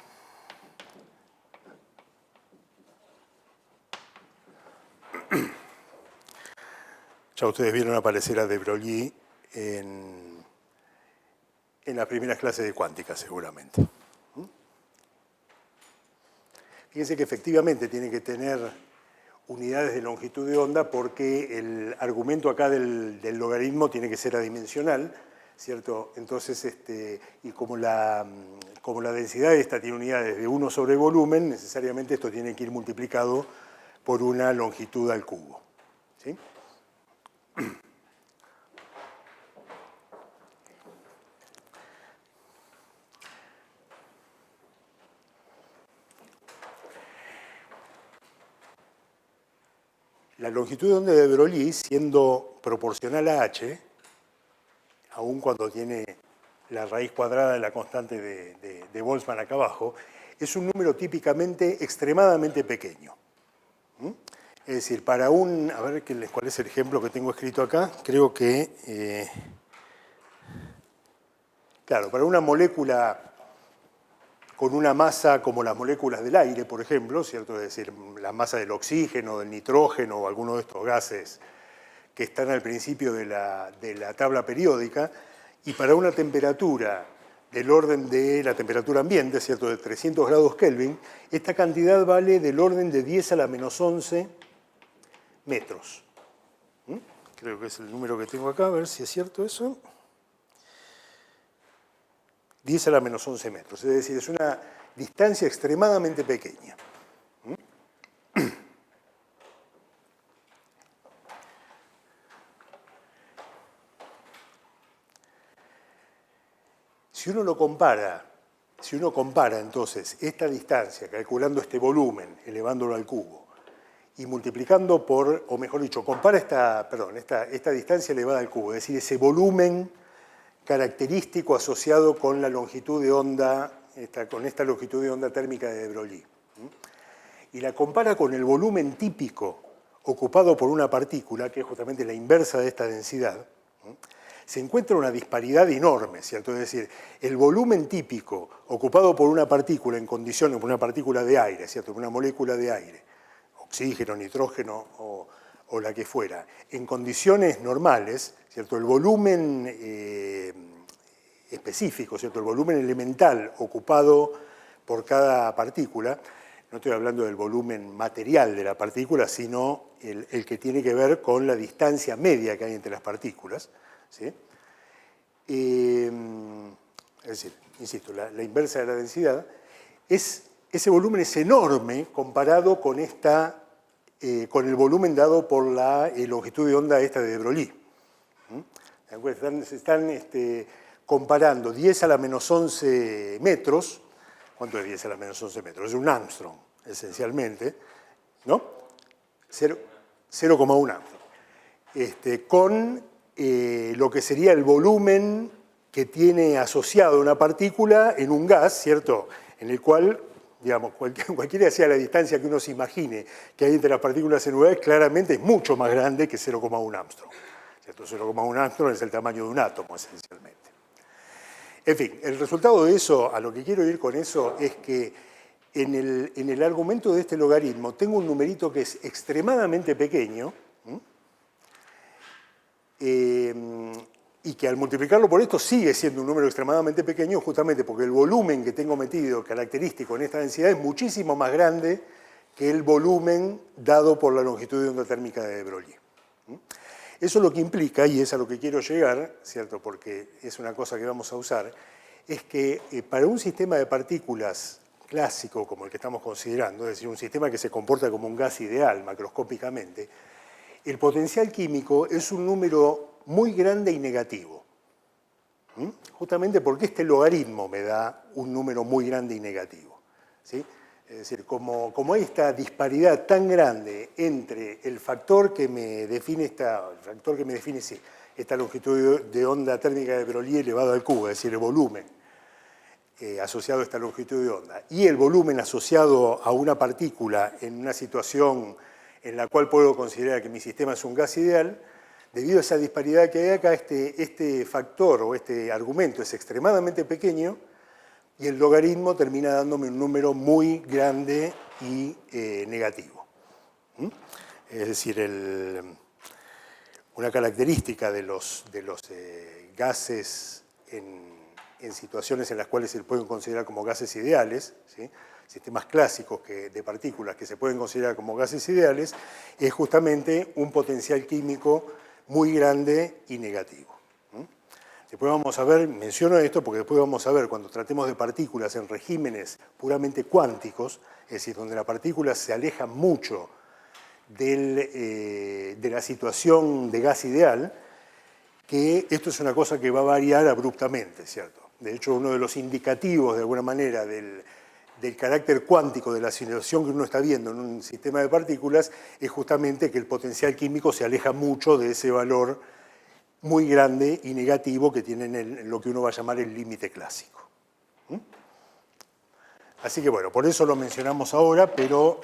Ya ustedes vieron aparecer a de Broglie en las primeras clases de cuántica, seguramente. Fíjense que efectivamente tiene que tener unidades de longitud de onda porque el argumento acá del logaritmo tiene que ser adimensional, ¿cierto? Entonces, y como como la densidad de esta tiene unidades de 1 sobre volumen, necesariamente esto tiene que ir multiplicado por una longitud al cubo. ¿Sí? La longitud de onda de Broglie, siendo proporcional a h, aun cuando tiene la raíz cuadrada de la constante de Boltzmann acá abajo, es un número típicamente extremadamente pequeño. Es decir, para un... A ver cuál es el ejemplo que tengo escrito acá. Creo que... claro, para una molécula con una masa como las moléculas del aire, por ejemplo, ¿cierto? Es decir, la masa del oxígeno, del nitrógeno o alguno de estos gases que están al principio de la tabla periódica, y para una temperatura del orden de la temperatura ambiente, ¿cierto? De 300 grados Kelvin, esta cantidad vale del orden de 10 a la menos 11 metros. Creo que es el número que tengo acá, a ver si es cierto eso. 10 a la menos 11 metros, es decir, es una distancia extremadamente pequeña. Si uno compara entonces esta distancia, calculando este volumen, elevándolo al cubo, y multiplicando por, o mejor dicho, compara esta distancia elevada al cubo, es decir, ese volumen característico asociado con la longitud de onda, con esta longitud de onda térmica de Broglie, y la compara con el volumen típico ocupado por una partícula, que es justamente la inversa de esta densidad, se encuentra una disparidad enorme, ¿cierto? Es decir, el volumen típico ocupado por una partícula en condiciones, por una partícula de aire, ¿cierto? Una molécula de aire, oxígeno, nitrógeno o la que fuera, en condiciones normales, ¿cierto? El volumen específico, ¿cierto? El volumen elemental ocupado por cada partícula, no estoy hablando del volumen material de la partícula, sino el que tiene que ver con la distancia media que hay entre las partículas, ¿sí? Es decir, insisto, la inversa de la densidad, ese volumen es enorme comparado con, con el volumen dado por la longitud de onda esta de Broglie. Se están comparando 10 a la menos 11 metros. ¿Cuánto es 10 a la menos 11 metros? Es un Armstrong, esencialmente, ¿no? 0,1 Armstrong. Con lo que sería el volumen que tiene asociado una partícula en un gas, ¿cierto? En el cual, digamos, cualquiera sea la distancia que uno se imagine que hay entre las partículas en un gas, claramente es mucho más grande que 0,1 Armstrong. ¿Cierto? 0,1 Armstrong es el tamaño de un átomo, esencialmente. En fin, el resultado de eso, a lo que quiero ir con eso, es que en el argumento de este logaritmo tengo un numerito que es extremadamente pequeño, y que al multiplicarlo por esto sigue siendo un número extremadamente pequeño, justamente porque el volumen que tengo metido característico en esta densidad es muchísimo más grande que el volumen dado por la longitud de onda térmica de Broglie. Eso lo que implica, y es a lo que quiero llegar, ¿cierto? Porque es una cosa que vamos a usar, es que para un sistema de partículas clásico como el que estamos considerando, es decir, un sistema que se comporta como un gas ideal macroscópicamente, el potencial químico es un número muy grande y negativo. Justamente porque este logaritmo me da un número muy grande y negativo. ¿Sí? Es decir, como hay esta disparidad tan grande entre el factor que me define esta longitud de onda térmica de Broglie elevado al cubo, es decir, el volumen asociado a esta longitud de onda, y el volumen asociado a una partícula en una situación en la cual puedo considerar que mi sistema es un gas ideal, debido a esa disparidad que hay acá, este factor o este argumento es extremadamente pequeño y el logaritmo termina dándome un número muy grande y negativo. Es decir, una característica de los gases en situaciones en las cuales se pueden considerar como gases ideales, ¿sí? Sistemas clásicos de partículas que se pueden considerar como gases ideales, es justamente un potencial químico muy grande y negativo. Después vamos a ver, menciono esto porque después vamos a ver cuando tratemos de partículas en regímenes puramente cuánticos, es decir, donde la partícula se aleja mucho de la situación de gas ideal, que esto es una cosa que va a variar abruptamente, ¿cierto? De hecho, uno de los indicativos, de alguna manera, del carácter cuántico de la situación que uno está viendo en un sistema de partículas es justamente que el potencial químico se aleja mucho de ese valor muy grande y negativo que tiene en lo que uno va a llamar el límite clásico. Así que bueno, por eso lo mencionamos ahora, pero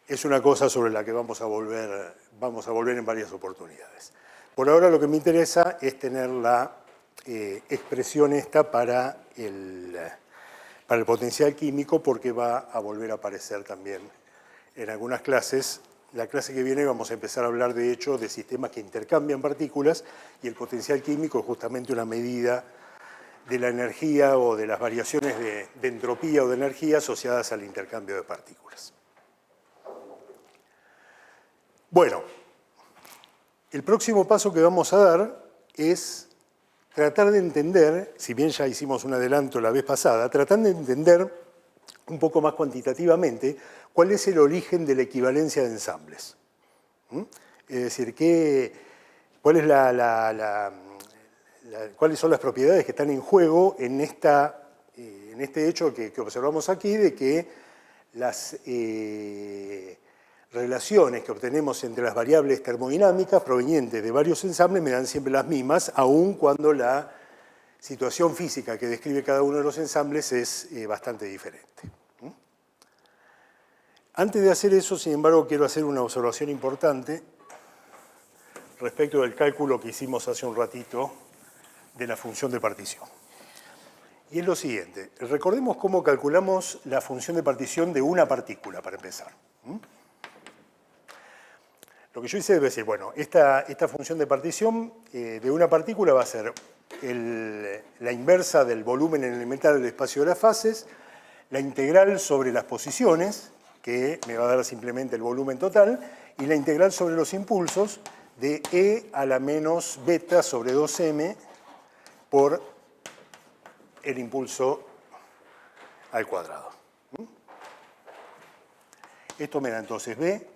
es una cosa sobre la que vamos a volver en varias oportunidades. Por ahora lo que me interesa es tener la expresión esta para el potencial químico, porque va a volver a aparecer también en algunas clases. La clase que viene vamos a empezar a hablar, de hecho, de sistemas que intercambian partículas, y el potencial químico es justamente una medida de la energía o de las variaciones de entropía o de energía asociadas al intercambio de partículas. Bueno, el próximo paso que vamos a dar es tratar de entender, si bien ya hicimos un adelanto la vez pasada, tratar de entender un poco más cuantitativamente cuál es el origen de la equivalencia de ensambles. Es decir, cuáles son las propiedades que están en juego en este hecho que observamos aquí, de que las relaciones que obtenemos entre las variables termodinámicas provenientes de varios ensambles me dan siempre las mismas, aun cuando la situación física que describe cada uno de los ensambles es bastante diferente. Antes de hacer eso, sin embargo, quiero hacer una observación importante respecto del cálculo que hicimos hace un ratito de la función de partición. Y es lo siguiente, recordemos cómo calculamos la función de partición de una partícula, para empezar. Lo que yo hice es decir, bueno, esta función de partición de una partícula va a ser la inversa del volumen elemental del espacio de las fases, la integral sobre las posiciones, que me va a dar simplemente el volumen total, y la integral sobre los impulsos de E a la menos beta sobre 2m por el impulso al cuadrado. Esto me da entonces B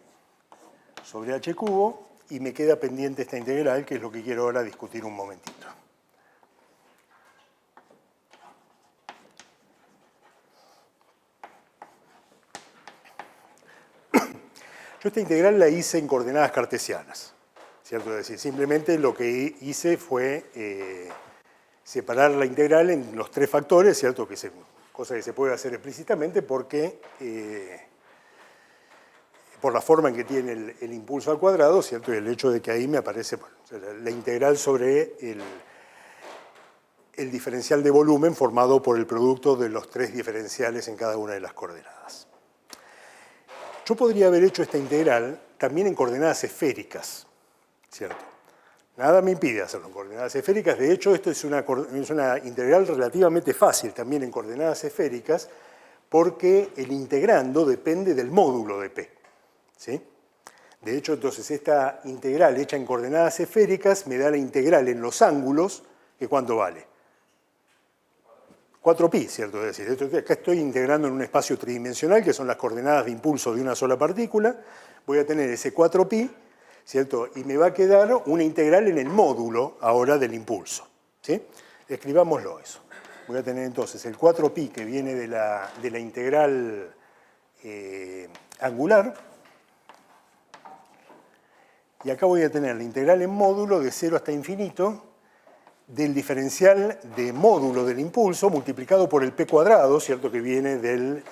sobre h cubo, y me queda pendiente esta integral, que es lo que quiero ahora discutir un momentito. Yo esta integral la hice en coordenadas cartesianas, ¿cierto? Es decir, simplemente lo que hice fue separar la integral en los tres factores, ¿cierto? Cosa que se puede hacer explícitamente porque por la forma en que tiene el impulso al cuadrado, ¿cierto? Y el hecho de que ahí me aparece la integral sobre el diferencial de volumen formado por el producto de los tres diferenciales en cada una de las coordenadas. Yo podría haber hecho esta integral también en coordenadas esféricas, ¿cierto? Nada me impide hacerlo en coordenadas esféricas. De hecho, esto es una integral relativamente fácil también en coordenadas esféricas, porque el integrando depende del módulo de P. ¿Sí? De hecho, entonces, esta integral hecha en coordenadas esféricas me da la integral en los ángulos, que ¿cuánto vale? 4pi, ¿cierto? Es decir, acá estoy integrando en un espacio tridimensional, que son las coordenadas de impulso de una sola partícula. Voy a tener ese 4pi, ¿cierto? Y me va a quedar una integral en el módulo ahora del impulso. ¿Sí? Escribámoslo eso. Voy a tener entonces el 4pi que viene de la integral angular. Y acá voy a tener la integral en módulo de 0 hasta infinito del diferencial de módulo del impulso multiplicado por el p cuadrado, ¿cierto? Que viene del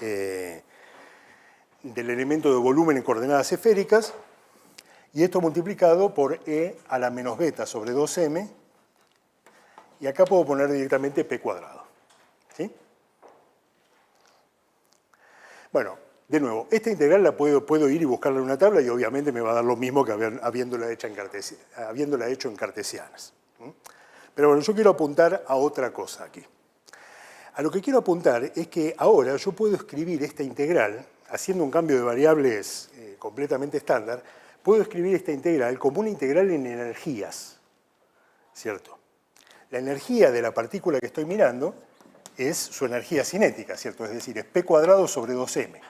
elemento de volumen en coordenadas esféricas, y esto multiplicado por e a la menos beta sobre 2m, y acá puedo poner directamente p cuadrado. ¿Sí? Bueno, de nuevo, esta integral la puedo ir y buscarla en una tabla, y obviamente me va a dar lo mismo que habiéndola hecho en cartesianas. Pero bueno, yo quiero apuntar a otra cosa aquí. A lo que quiero apuntar es que ahora yo puedo escribir esta integral, haciendo un cambio de variables completamente estándar, puedo escribir esta integral como una integral en energías. ¿cierto? La energía de la partícula que estoy mirando es su energía cinética, ¿cierto? Es decir, es P cuadrado sobre 2m.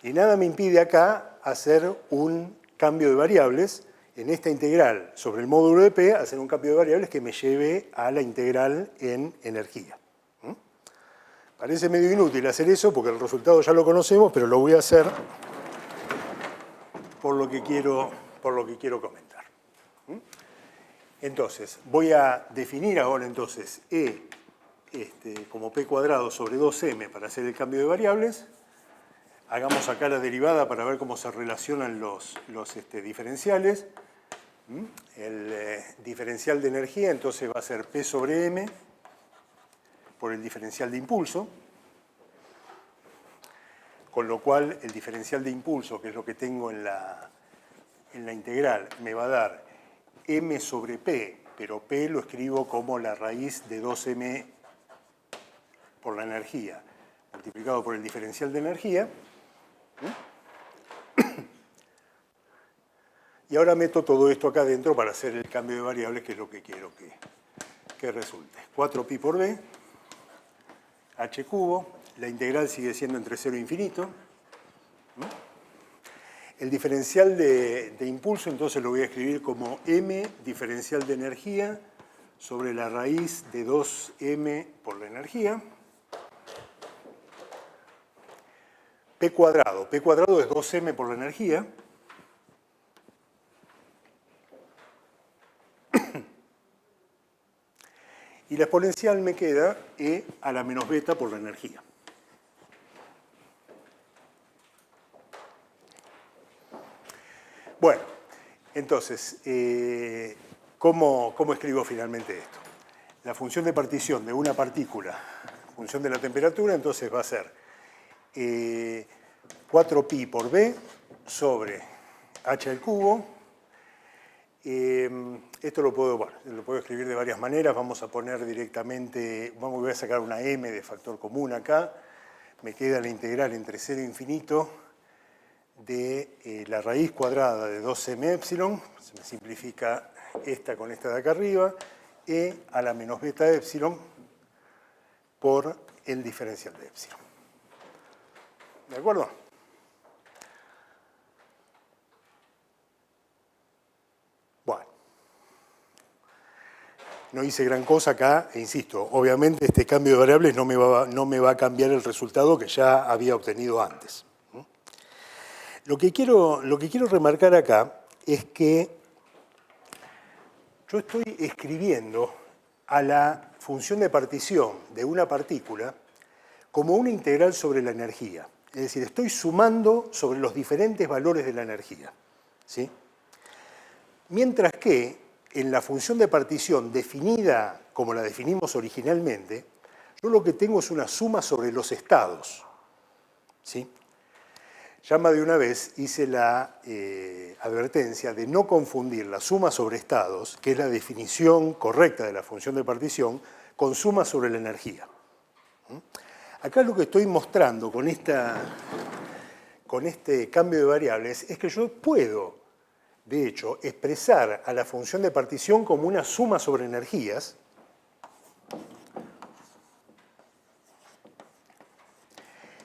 Y nada me impide acá hacer un cambio de variables en esta integral sobre el módulo de P, hacer un cambio de variables que me lleve a la integral en energía. Parece medio inútil hacer eso porque el resultado ya lo conocemos, pero lo voy a hacer por lo que quiero comentar. Entonces, voy a definir ahora entonces E como P cuadrado sobre 2m para hacer el cambio de variables. Hagamos acá la derivada para ver cómo se relacionan los diferenciales. El diferencial de energía entonces va a ser P sobre m por el diferencial de impulso, con lo cual el diferencial de impulso, que es lo que tengo en la integral, me va a dar m sobre p, pero p lo escribo como la raíz de 2m por la energía, multiplicado por el diferencial de energía. Y ahora meto todo esto acá adentro para hacer el cambio de variables, que es lo que quiero que resulte. 4pi por b, h cubo, la integral sigue siendo entre 0 e infinito. El diferencial de impulso entonces lo voy a escribir como m diferencial de energía sobre la raíz de 2m por la energía. P cuadrado es 2m por la energía. Y la exponencial me queda e a la menos beta por la energía. Bueno, entonces, ¿cómo escribo finalmente esto? La función de partición de una partícula, función de la temperatura, entonces va a ser 4pi por b sobre h al cubo. Esto lo puedo escribir de varias maneras. Vamos a poner directamente, voy a sacar una m de factor común acá. Me queda la integral entre 0 e infinito de la raíz cuadrada de 2m epsilon. Se me simplifica esta con esta de acá arriba. E a la menos beta epsilon por el diferencial de epsilon. ¿De acuerdo? Bueno. No hice gran cosa acá, e insisto, obviamente este cambio de variables no me va a cambiar el resultado que ya había obtenido antes. Lo que quiero remarcar acá es que yo estoy escribiendo a la función de partición de una partícula como una integral sobre la energía. Es decir, estoy sumando sobre los diferentes valores de la energía, ¿sí? Mientras que en la función de partición definida como la definimos originalmente, yo lo que tengo es una suma sobre los estados, ¿sí? Ya más de una vez hice la advertencia de no confundir la suma sobre estados, que es la definición correcta de la función de partición, con suma sobre la energía. Acá lo que estoy mostrando con este cambio de variables es que yo puedo, de hecho, expresar a la función de partición como una suma sobre energías.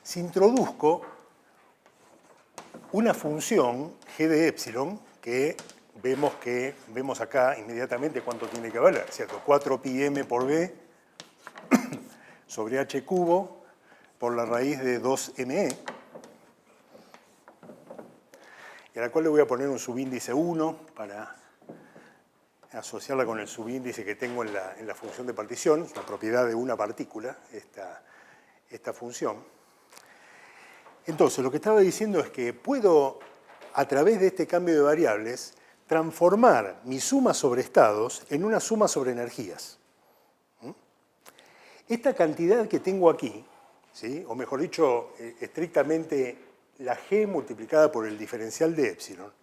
Si introduzco una función g de epsilon, que vemos acá inmediatamente cuánto tiene que valer, ¿cierto? 4pi m por b sobre h cubo por la raíz de 2me, y a la cual le voy a poner un subíndice 1 para asociarla con el subíndice que tengo en la función de partición, es una propiedad de una partícula, esta función. Entonces, lo que estaba diciendo es que puedo, a través de este cambio de variables, transformar mi suma sobre estados en una suma sobre energías. Esta cantidad que tengo aquí, ¿sí? O mejor dicho, estrictamente la g multiplicada por el diferencial de epsilon,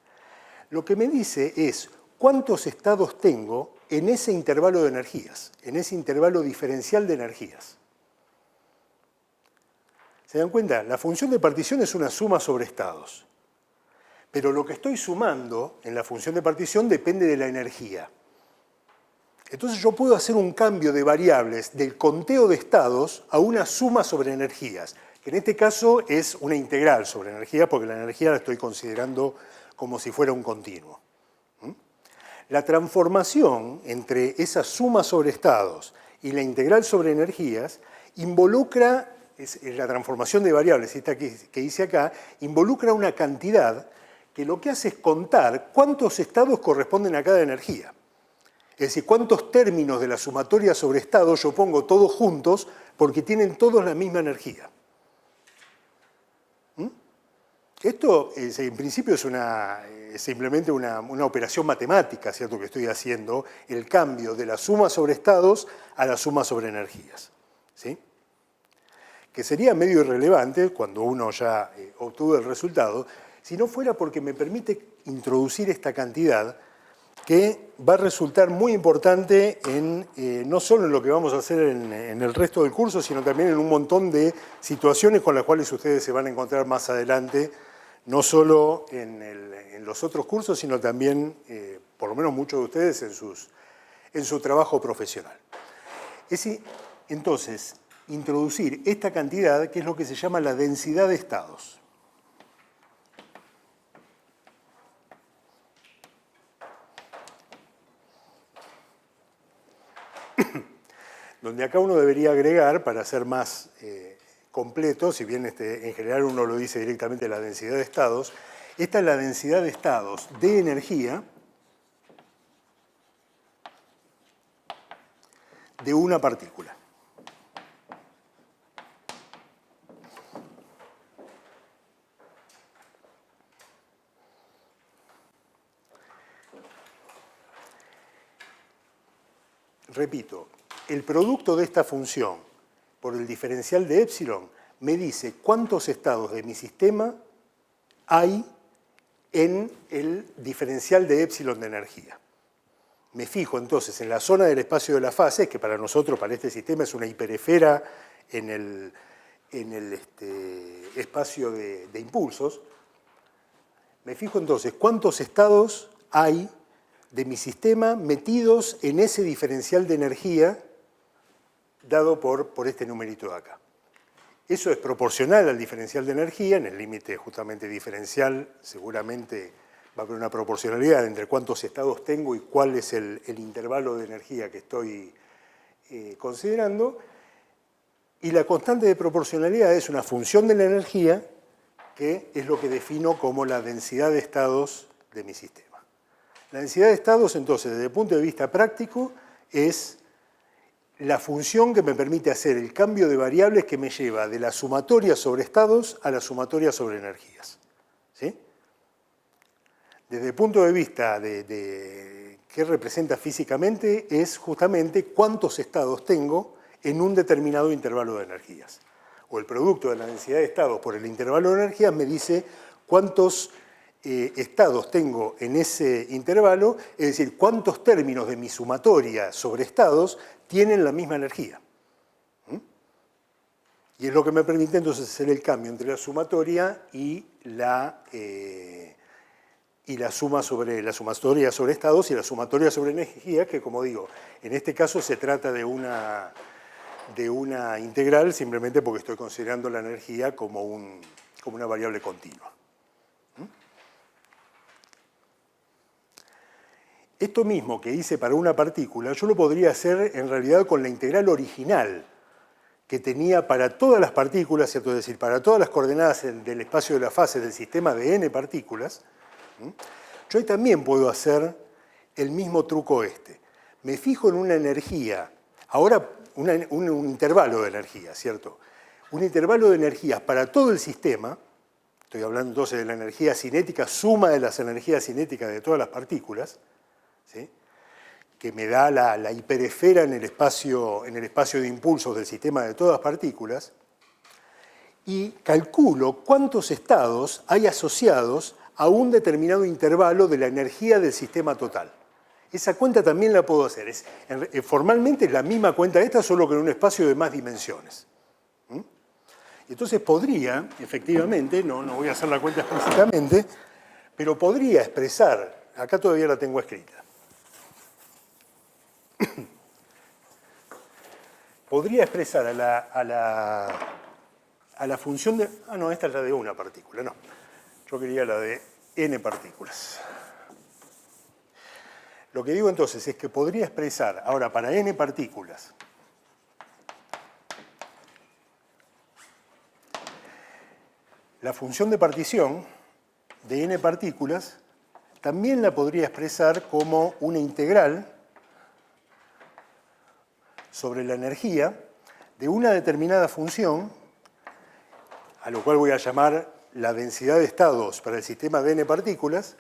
lo que me dice es cuántos estados tengo en ese intervalo de energías, en ese intervalo diferencial de energías. ¿Se dan cuenta? La función de partición es una suma sobre estados. Pero lo que estoy sumando en la función de partición depende de la energía. Entonces yo puedo hacer un cambio de variables del conteo de estados a una suma sobre energías, que en este caso es una integral sobre energía, porque la energía la estoy considerando como si fuera un continuo. La transformación entre esa suma sobre estados y la integral sobre energías involucra, la transformación de variables, esta que hice acá, involucra una cantidad que lo que hace es contar cuántos estados corresponden a cada energía. Es decir, cuántos términos de la sumatoria sobre estados yo pongo todos juntos porque tienen todos la misma energía. Esto en principio es simplemente una operación matemática, ¿cierto?, que estoy haciendo, el cambio de la suma sobre estados a la suma sobre energías, ¿sí? Que sería medio irrelevante cuando uno ya obtuvo el resultado, si no fuera porque me permite introducir esta cantidad que va a resultar muy importante no solo en lo que vamos a hacer en el resto del curso, sino también en un montón de situaciones con las cuales ustedes se van a encontrar más adelante, no solo en los otros cursos, sino también, por lo menos muchos de ustedes, en su trabajo profesional. Entonces, introducir esta cantidad, que es lo que se llama la densidad de estados. Donde acá uno debería agregar, para ser más completo, si bien en general uno lo dice directamente la densidad de estados, esta es la densidad de estados de energía de una partícula. Repito, el producto de esta función por el diferencial de épsilon me dice cuántos estados de mi sistema hay en el diferencial de épsilon de energía. Me fijo entonces en la zona del espacio de las fases, que para nosotros, para este sistema, es una hiperesfera en el espacio de impulsos. Me fijo entonces cuántos estados hay de mi sistema metidos en ese diferencial de energía dado por este numerito de acá. Eso es proporcional al diferencial de energía, en el límite justamente diferencial seguramente va a haber una proporcionalidad entre cuántos estados tengo y cuál es el intervalo de energía que estoy considerando, y la constante de proporcionalidad es una función de la energía que es lo que defino como la densidad de estados de mi sistema. La densidad de estados, entonces, desde el punto de vista práctico, es la función que me permite hacer el cambio de variables que me lleva de la sumatoria sobre estados a la sumatoria sobre energías. ¿Sí? Desde el punto de vista de qué representa físicamente, es justamente cuántos estados tengo en un determinado intervalo de energías. O el producto de la densidad de estados por el intervalo de energías me dice cuántos estados tengo en ese intervalo, es decir, cuántos términos de mi sumatoria sobre estados tienen la misma energía. Y es lo que me permite entonces hacer el cambio entre la sumatoria y la sumatoria sobre estados y la sumatoria sobre energía, que, como digo, en este caso se trata de una integral simplemente porque estoy considerando la energía como una variable continua. Esto mismo que hice para una partícula, yo lo podría hacer en realidad con la integral original que tenía para todas las partículas, ¿cierto? Es decir, para todas las coordenadas del espacio de la fase del sistema de n partículas. Yo ahí también puedo hacer el mismo truco este. Me fijo en una energía, ahora un intervalo de energía, ¿cierto? Un intervalo de energías para todo el sistema, estoy hablando entonces de la energía cinética, suma de las energías cinéticas de todas las partículas, ¿sí? Que me da la hiperesfera en el espacio de impulsos del sistema de todas las partículas, y calculo cuántos estados hay asociados a un determinado intervalo de la energía del sistema total. Esa cuenta también la puedo hacer. Formalmente es la misma cuenta esta, solo que en un espacio de más dimensiones. Entonces podría, efectivamente, no voy a hacer la cuenta explícitamente, pero podría expresar, acá todavía la tengo escrita, podría expresar a la función de... Ah, no, esta es la de una partícula, no. Yo quería la de n partículas. Lo que digo entonces es que podría expresar, ahora para n partículas, la función de partición de n partículas también la podría expresar como una integral sobre la energía de una determinada función, a lo cual voy a llamar la densidad de estados para el sistema de n partículas,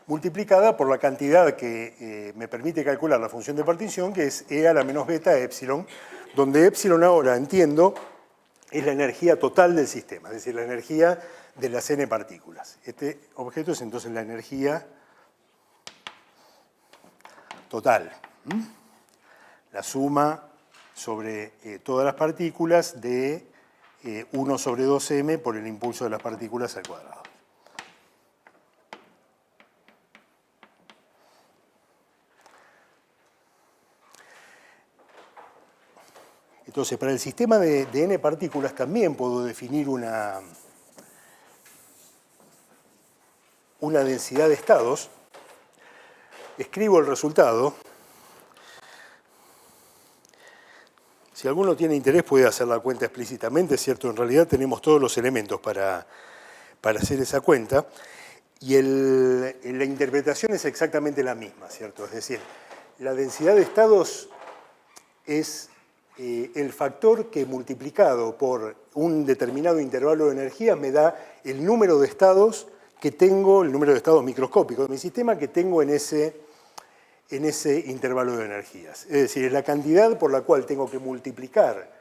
multiplicada por la cantidad que me permite calcular la función de partición, que es e a la menos beta epsilon, donde epsilon ahora, entiendo, es la energía total del sistema, es decir, la energía de las n partículas. Este objeto es entonces la energía total. La suma sobre todas las partículas de 1 sobre 2m por el impulso de las partículas al cuadrado. Entonces, para el sistema de n partículas también puedo definir una densidad de estados. Escribo el resultado. Si alguno tiene interés puede hacer la cuenta explícitamente, ¿cierto? En realidad tenemos todos los elementos para hacer esa cuenta. Y la interpretación es exactamente la misma, ¿cierto? Es decir, la densidad de estados es el factor que multiplicado por un determinado intervalo de energía me da el número de estados que tengo, el número de estados microscópicos de mi sistema que tengo en ese intervalo de energías. Es decir, es la cantidad por la cual tengo que multiplicar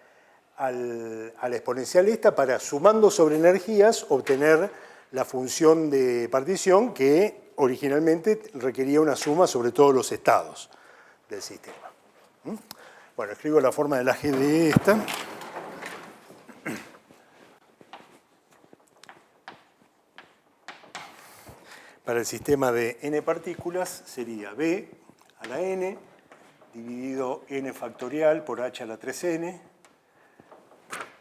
a la exponencial esta para, sumando sobre energías, obtener la función de partición que originalmente requería una suma sobre todos los estados del sistema. Bueno, escribo la forma de la G de esta. Para el sistema de n partículas sería B a la n dividido n factorial por h a la 3n.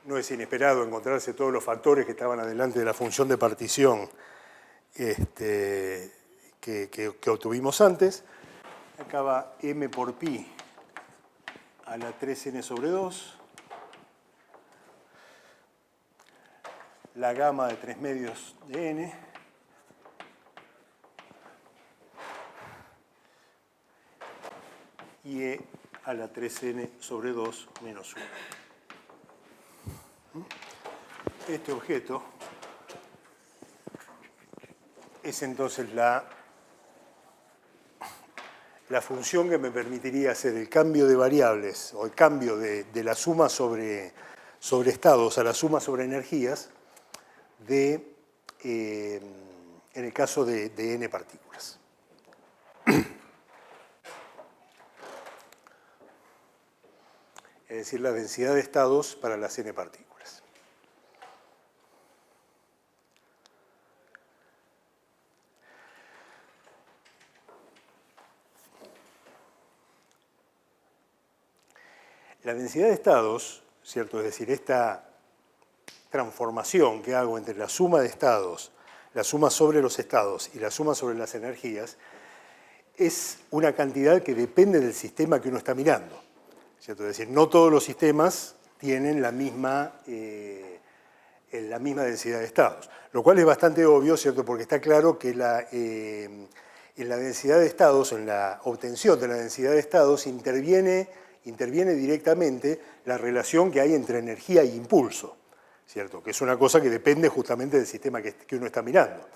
No es inesperado encontrarse todos los factores que estaban adelante de la función de partición que obtuvimos antes. Acá va m por pi a la 3n sobre 2, la gamma de 3 medios de n, y e a la 3n sobre 2 menos 1. Este objeto es entonces la función que me permitiría hacer el cambio de variables o el cambio de la suma sobre estados a la suma sobre energías en el caso de n partículas. Es decir, la densidad de estados para las n partículas. La densidad de estados, ¿cierto? Es decir, esta transformación que hago entre la suma de estados, la suma sobre los estados y la suma sobre las energías, es una cantidad que depende del sistema que uno está mirando, ¿cierto? Es decir, no todos los sistemas tienen la misma densidad de estados, lo cual es bastante obvio, ¿cierto? Porque está claro que en la densidad de estados, en la obtención de la densidad de estados, interviene directamente la relación que hay entre energía e impulso, ¿cierto? Que es una cosa que depende justamente del sistema que uno está mirando.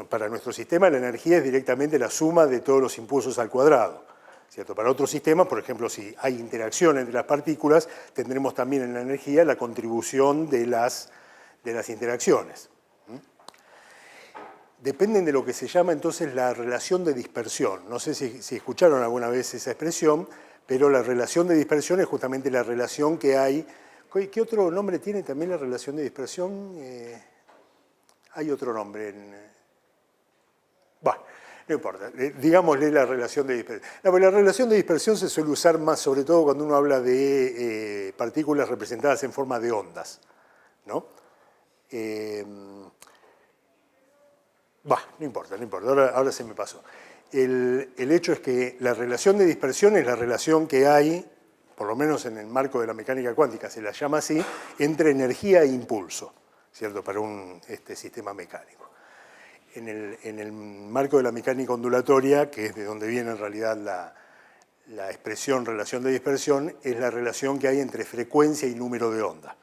Para nuestro sistema la energía es directamente la suma de todos los impulsos al cuadrado, ¿cierto? Para otros sistemas, por ejemplo, si hay interacción entre las partículas, tendremos también en la energía la contribución de las interacciones. Dependen de lo que se llama entonces la relación de dispersión. No sé si escucharon alguna vez esa expresión, pero la relación de dispersión es justamente la relación que hay. ¿Qué otro nombre tiene también la relación de dispersión? Hay otro nombre. Bueno, No importa, digámosle la relación de dispersión. No, la relación de dispersión se suele usar más, sobre todo cuando uno habla de partículas representadas en forma de ondas, ¿no? No importa, ahora se me pasó. El hecho es que la relación de dispersión es la relación que hay, por lo menos en el marco de la mecánica cuántica, se la llama así, entre energía e impulso, ¿cierto? Para un sistema mecánico. En el marco de la mecánica ondulatoria, que es de donde viene en realidad la expresión relación de dispersión, es la relación que hay entre frecuencia y número de onda,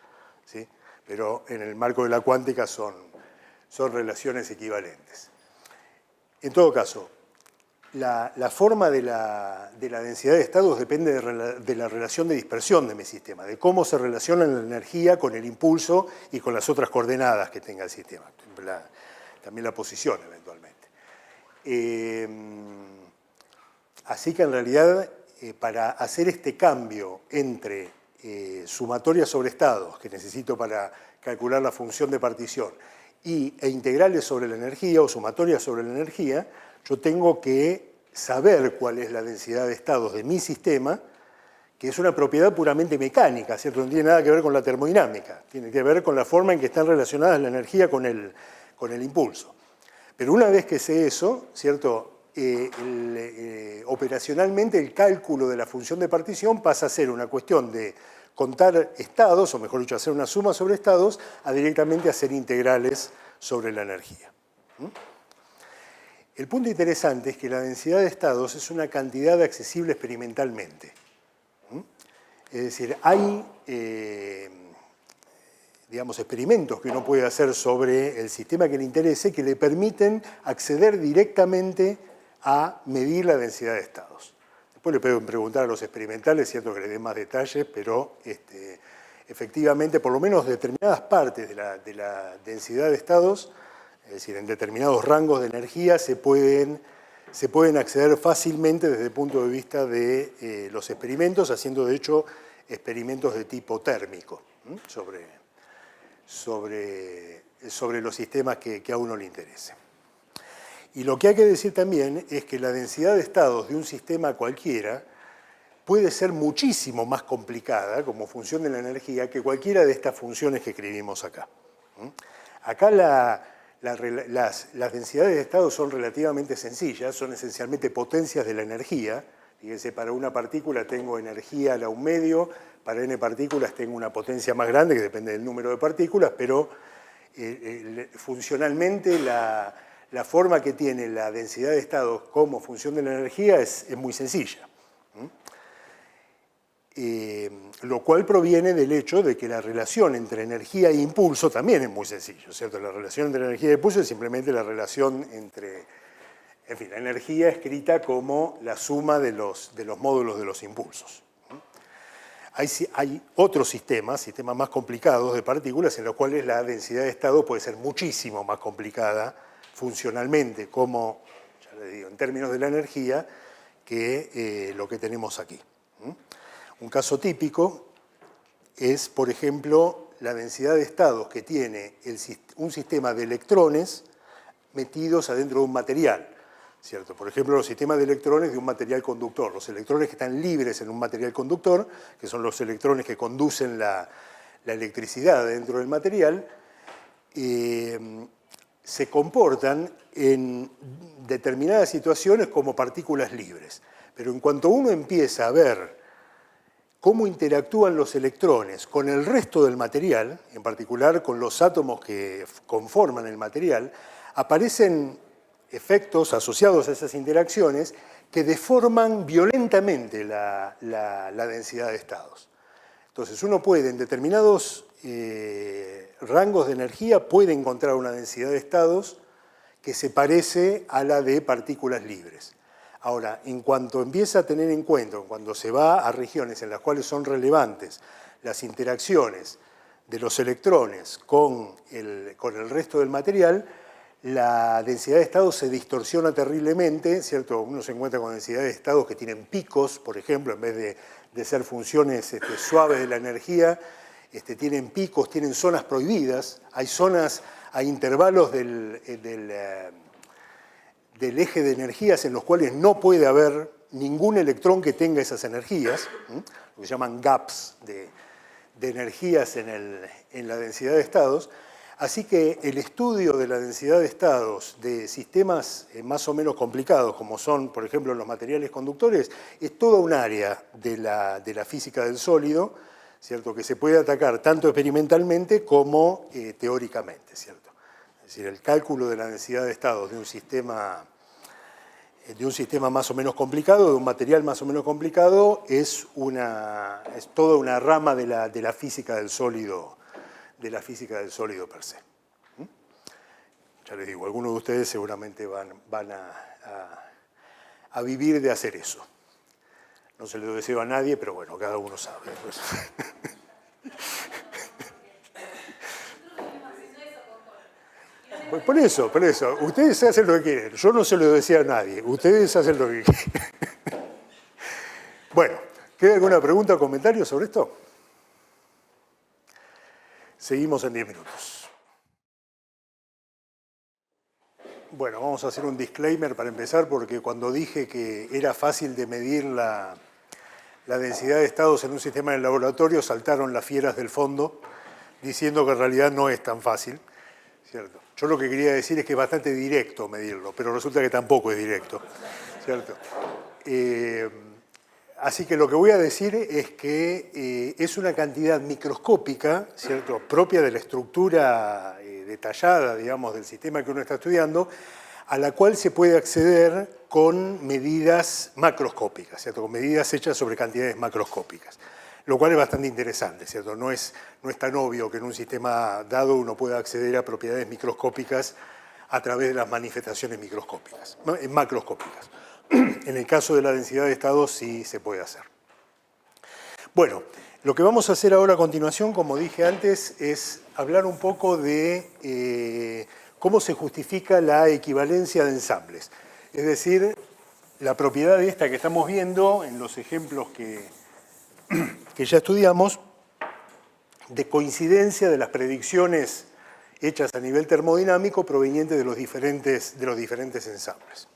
¿sí? Pero en el marco de la cuántica son relaciones equivalentes. En todo caso, la forma de la densidad de estados depende de la relación de dispersión de mi sistema, de cómo se relaciona la energía con el impulso y con las otras coordenadas que tenga el sistema, también la posición eventualmente. Así que en realidad, para hacer este cambio entre sumatoria sobre estados, que necesito para calcular la función de partición, e integrales sobre la energía o sumatorias sobre la energía, yo tengo que saber cuál es la densidad de estados de mi sistema, que es una propiedad puramente mecánica, ¿cierto? No tiene nada que ver con la termodinámica, tiene que ver con la forma en que están relacionadas la energía con el impulso. Pero una vez que sé eso, ¿cierto? Operacionalmente el cálculo de la función de partición pasa a ser una cuestión de contar estados, o mejor dicho, hacer una suma sobre estados, a directamente hacer integrales sobre la energía. El punto interesante es que la densidad de estados es una cantidad accesible experimentalmente. Es decir, hay digamos, experimentos que uno puede hacer sobre el sistema que le interese que le permiten acceder directamente a medir la densidad de estados. Después le pueden preguntar a los experimentales, cierto que les den más detalles, pero efectivamente, por lo menos determinadas partes de la densidad de estados, es decir, en determinados rangos de energía, se pueden acceder fácilmente desde el punto de vista de los experimentos, haciendo de hecho experimentos de tipo térmico sobre los sistemas que a uno le interese. Y lo que hay que decir también es que la densidad de estados de un sistema cualquiera puede ser muchísimo más complicada como función de la energía que cualquiera de estas funciones que escribimos acá. Acá las densidades de estados son relativamente sencillas, son esencialmente potencias de la energía. Fíjense, para una partícula tengo energía a la 1/2, para n partículas tengo una potencia más grande que depende del número de partículas, pero funcionalmente la forma que tiene la densidad de estados como función de la energía es muy sencilla. Lo cual proviene del hecho de que la relación entre energía e impulso también es muy sencillo, ¿cierto? La relación entre energía e impulso es simplemente la relación entre, en fin, la energía escrita como la suma de los módulos de los impulsos. Hay otros sistemas más complicados de partículas en los cuales la densidad de estado puede ser muchísimo más complicada funcionalmente, como, ya les digo, en términos de la energía, que lo que tenemos aquí. Un caso típico es, por ejemplo, la densidad de estados que tiene un sistema de electrones metidos adentro de un material, ¿cierto? Por ejemplo, los sistemas de electrones de un material conductor, los electrones que están libres en un material conductor, que son los electrones que conducen la electricidad dentro del material, se comportan en determinadas situaciones como partículas libres. Pero en cuanto uno empieza a ver cómo interactúan los electrones con el resto del material, en particular con los átomos que conforman el material, aparecen efectos asociados a esas interacciones que deforman violentamente la densidad de estados. Entonces uno puede, en determinados rangos de energía, puede encontrar una densidad de estados que se parece a la de partículas libres. Ahora, en cuanto empieza a tener en cuenta, cuando se va a regiones en las cuales son relevantes las interacciones de los electrones con el resto del material, la densidad de estados se distorsiona terriblemente, ¿cierto? Uno se encuentra con densidades de estados que tienen picos, por ejemplo, en vez de ser funciones suaves de la energía, tienen picos, tienen zonas prohibidas, hay zonas, hay intervalos de del eje de energías en los cuales no puede haber ningún electrón que tenga esas energías, lo que se llaman gaps de energías en la densidad de estados. Así que el estudio de la densidad de estados de sistemas más o menos complicados, como son, por ejemplo, los materiales conductores, es toda un área de la física del sólido, ¿cierto?, que se puede atacar tanto experimentalmente como teóricamente, ¿cierto? Es decir, el cálculo de la densidad de estados de un sistema más o menos complicado, de un material más o menos complicado, es toda una rama de la física del sólido, per se. Ya les digo, algunos de ustedes seguramente van a vivir de hacer eso. No se lo deseo a nadie, pero bueno, cada uno sabe. Pues. Pues por eso. Ustedes hacen lo que quieren. Yo no se lo deseo a nadie. Ustedes hacen lo que quieren. Bueno, ¿queda alguna pregunta o comentario sobre esto? Seguimos en 10 minutos. Bueno, vamos a hacer un disclaimer para empezar, porque cuando dije que era fácil de medir la densidad de estados en un sistema de laboratorio, saltaron las fieras del fondo, diciendo que en realidad no es tan fácil, ¿cierto? Yo lo que quería decir es que es bastante directo medirlo, pero resulta que tampoco es directo, ¿cierto? Así que lo que voy a decir es que es una cantidad microscópica, ¿cierto?, propia de la estructura detallada, digamos, del sistema que uno está estudiando, a la cual se puede acceder con medidas macroscópicas, ¿cierto?, con medidas hechas sobre cantidades macroscópicas, lo cual es bastante interesante, ¿cierto? No es tan obvio que en un sistema dado uno pueda acceder a propiedades microscópicas a través de las manifestaciones macroscópicas. En el caso de la densidad de estados sí se puede hacer. Bueno, lo que vamos a hacer ahora a continuación, como dije antes, es hablar un poco de cómo se justifica la equivalencia de ensambles. Es decir, la propiedad esta que estamos viendo en los ejemplos que ya estudiamos, de coincidencia de las predicciones hechas a nivel termodinámico provenientes de los diferentes ensambles.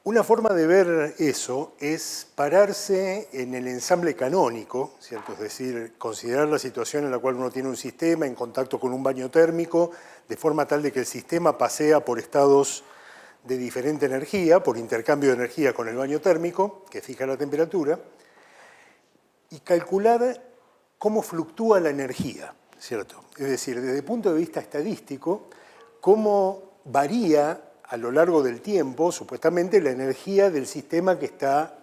Una forma de ver eso es pararse en el ensamble canónico, ¿cierto? Es decir, considerar la situación en la cual uno tiene un sistema en contacto con un baño térmico, de forma tal de que el sistema pasea por estados de diferente energía, por intercambio de energía con el baño térmico, que fija la temperatura, y calcular cómo fluctúa la energía, ¿cierto? Es decir, desde el punto de vista estadístico, cómo varía a lo largo del tiempo, supuestamente, la energía del sistema que está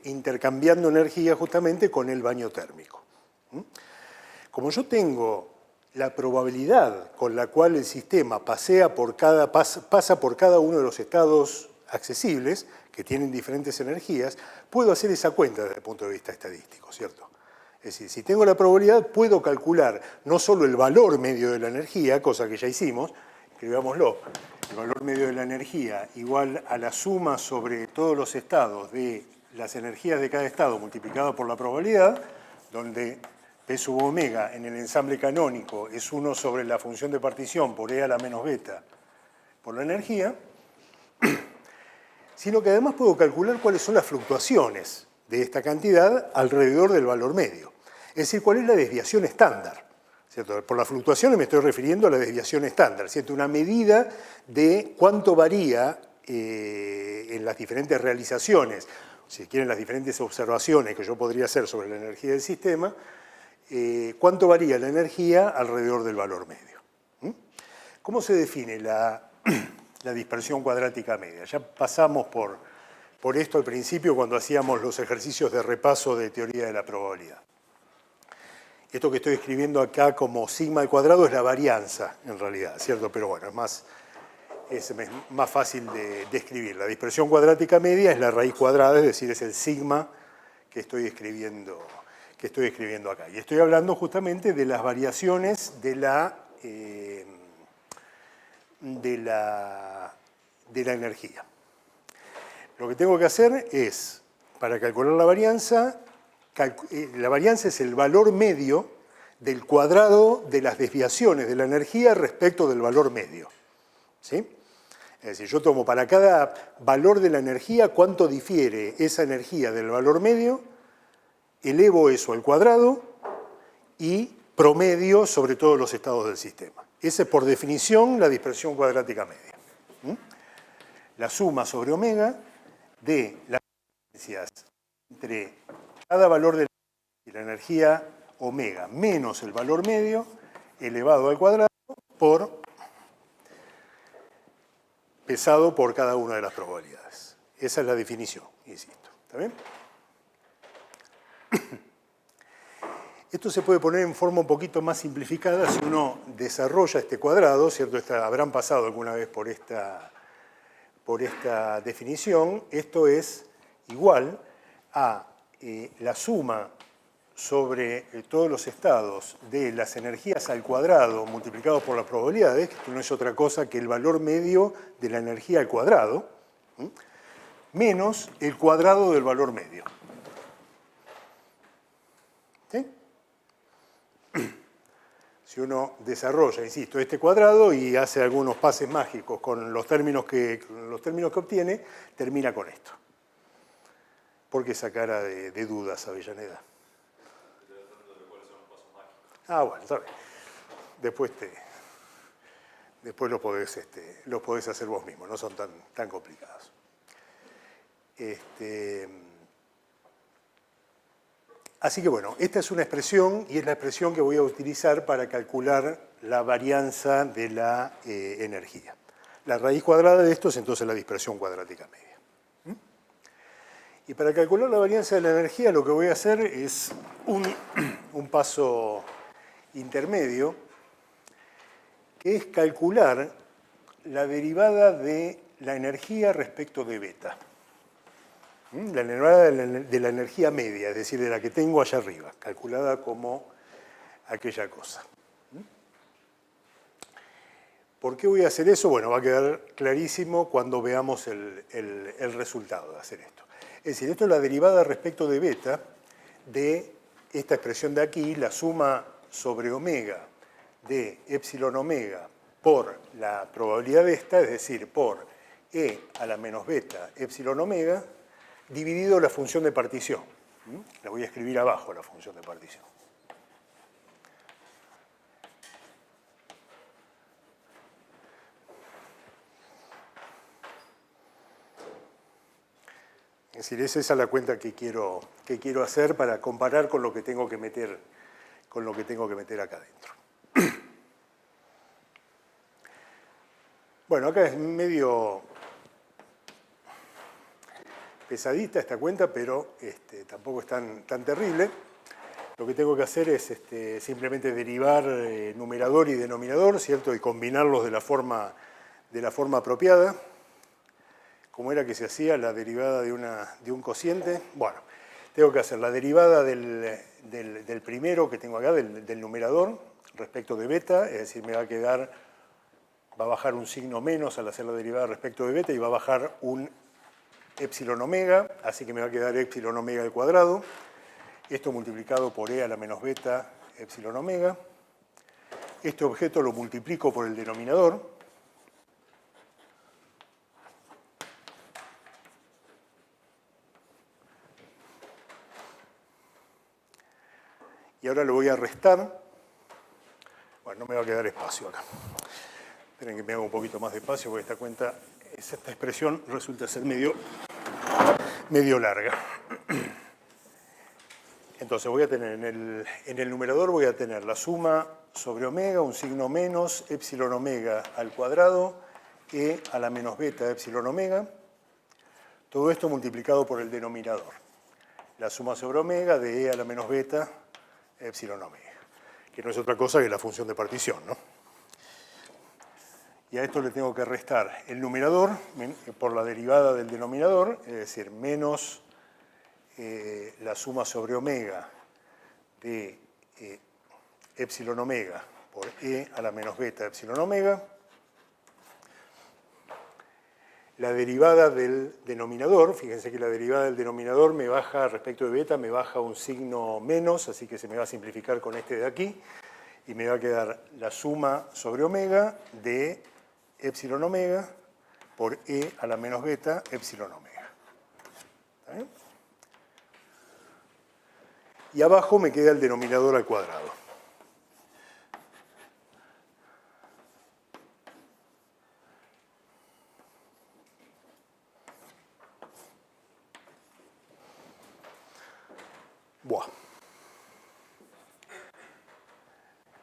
intercambiando energía justamente con el baño térmico. Como yo tengo la probabilidad con la cual el sistema pasa por cada uno de los estados accesibles, que tienen diferentes energías, puedo hacer esa cuenta desde el punto de vista estadístico, ¿cierto? Es decir, si tengo la probabilidad, puedo calcular no solo el valor medio de la energía, cosa que ya hicimos, escribámoslo, el valor medio de la energía igual a la suma sobre todos los estados de las energías de cada estado multiplicado por la probabilidad, donde P sub omega en el ensamble canónico es 1 sobre la función de partición por E a la menos beta por la energía, sino que además puedo calcular cuáles son las fluctuaciones de esta cantidad alrededor del valor medio. Es decir, cuál es la desviación estándar, ¿cierto? Por las fluctuaciones me estoy refiriendo a la desviación estándar, ¿cierto? Una medida de cuánto varía en las diferentes realizaciones, si quieren las diferentes observaciones que yo podría hacer sobre la energía del sistema, cuánto varía la energía alrededor del valor medio. ¿Cómo se define la dispersión cuadrática media? Ya pasamos por esto al principio cuando hacíamos los ejercicios de repaso de teoría de la probabilidad. Esto que estoy escribiendo acá como sigma al cuadrado es la varianza, en realidad, ¿cierto? Pero bueno, es más fácil de escribir. La dispersión cuadrática media es la raíz cuadrada, es decir, es el sigma que estoy escribiendo acá. Y estoy hablando justamente de las variaciones de la energía. Lo que tengo que hacer es, para calcular la varianza es el valor medio del cuadrado de las desviaciones de la energía respecto del valor medio. ¿Sí? Es decir, yo tomo para cada valor de la energía cuánto difiere esa energía del valor medio, elevo eso al cuadrado y promedio sobre todos los estados del sistema. Esa es por definición la dispersión cuadrática media. La suma sobre omega de las diferencias entre cada valor de la energía omega menos el valor medio elevado al cuadrado por pesado por cada una de las probabilidades. Esa es la definición, insisto. ¿Está bien? Esto se puede poner en forma un poquito más simplificada si uno desarrolla este cuadrado, ¿cierto? Habrán pasado alguna vez por esta definición. Esto es igual a la suma sobre todos los estados de las energías al cuadrado multiplicado por las probabilidades, que no es otra cosa que el valor medio de la energía al cuadrado, menos el cuadrado del valor medio. ¿Sí? Si uno desarrolla, insisto, este cuadrado y hace algunos pases mágicos con los términos que obtiene, termina con esto. ¿Por qué esa cara de dudas, Avellaneda? Ah, bueno, está bien. Después los podés hacer vos mismos, no son tan complicados. Así que bueno, esta es una expresión y es la expresión que voy a utilizar para calcular la varianza de la energía. La raíz cuadrada de esto es entonces la dispersión cuadrática media. Y para calcular la varianza de la energía lo que voy a hacer es un paso intermedio, que es calcular la derivada de la energía respecto de beta. La derivada de la energía media, es decir, de la que tengo allá arriba, calculada como aquella cosa. ¿Por qué voy a hacer eso? Bueno, va a quedar clarísimo cuando veamos el resultado de hacer esto. Es decir, esto es la derivada respecto de beta de esta expresión de aquí, la suma sobre omega de epsilon omega por la probabilidad de esta, es decir, por e a la menos beta epsilon omega, dividido la función de partición. La voy a escribir abajo, la función de partición. Es decir, esa es la cuenta que quiero hacer para comparar con lo que tengo que meter, acá adentro. Bueno, acá es medio pesadita esta cuenta, pero tampoco es tan terrible. Lo que tengo que hacer es simplemente derivar numerador y denominador, ¿cierto? Y combinarlos de la forma apropiada. ¿Cómo era que se hacía la derivada de un cociente? Bueno, tengo que hacer la derivada del primero que tengo acá, del numerador, respecto de beta, es decir, me va a bajar un signo menos al hacer la derivada respecto de beta y va a bajar un epsilon omega, así que me va a quedar epsilon omega al cuadrado. Esto multiplicado por e a la menos beta epsilon omega. Este objeto lo multiplico por el denominador. Y ahora lo voy a restar. Bueno, no me va a quedar espacio acá. Esperen que me haga un poquito más de espacio porque esta expresión resulta ser medio larga. Entonces voy a tener en el numerador voy a tener la suma sobre omega, un signo menos, epsilon omega al cuadrado, e a la menos beta epsilon omega. Todo esto multiplicado por el denominador. La suma sobre omega de e a la menos beta epsilon omega, que no es otra cosa que la función de partición, ¿no? Y a esto le tengo que restar el numerador por la derivada del denominador, es decir, menos la suma sobre omega de epsilon omega por e a la menos beta epsilon omega. La derivada del denominador, fíjense que la derivada del denominador me baja respecto de beta, me baja un signo menos, así que se me va a simplificar con este de aquí, y me va a quedar la suma sobre omega de epsilon omega por E a la menos beta epsilon omega. ¿Está bien? Y abajo me queda el denominador al cuadrado. Buah.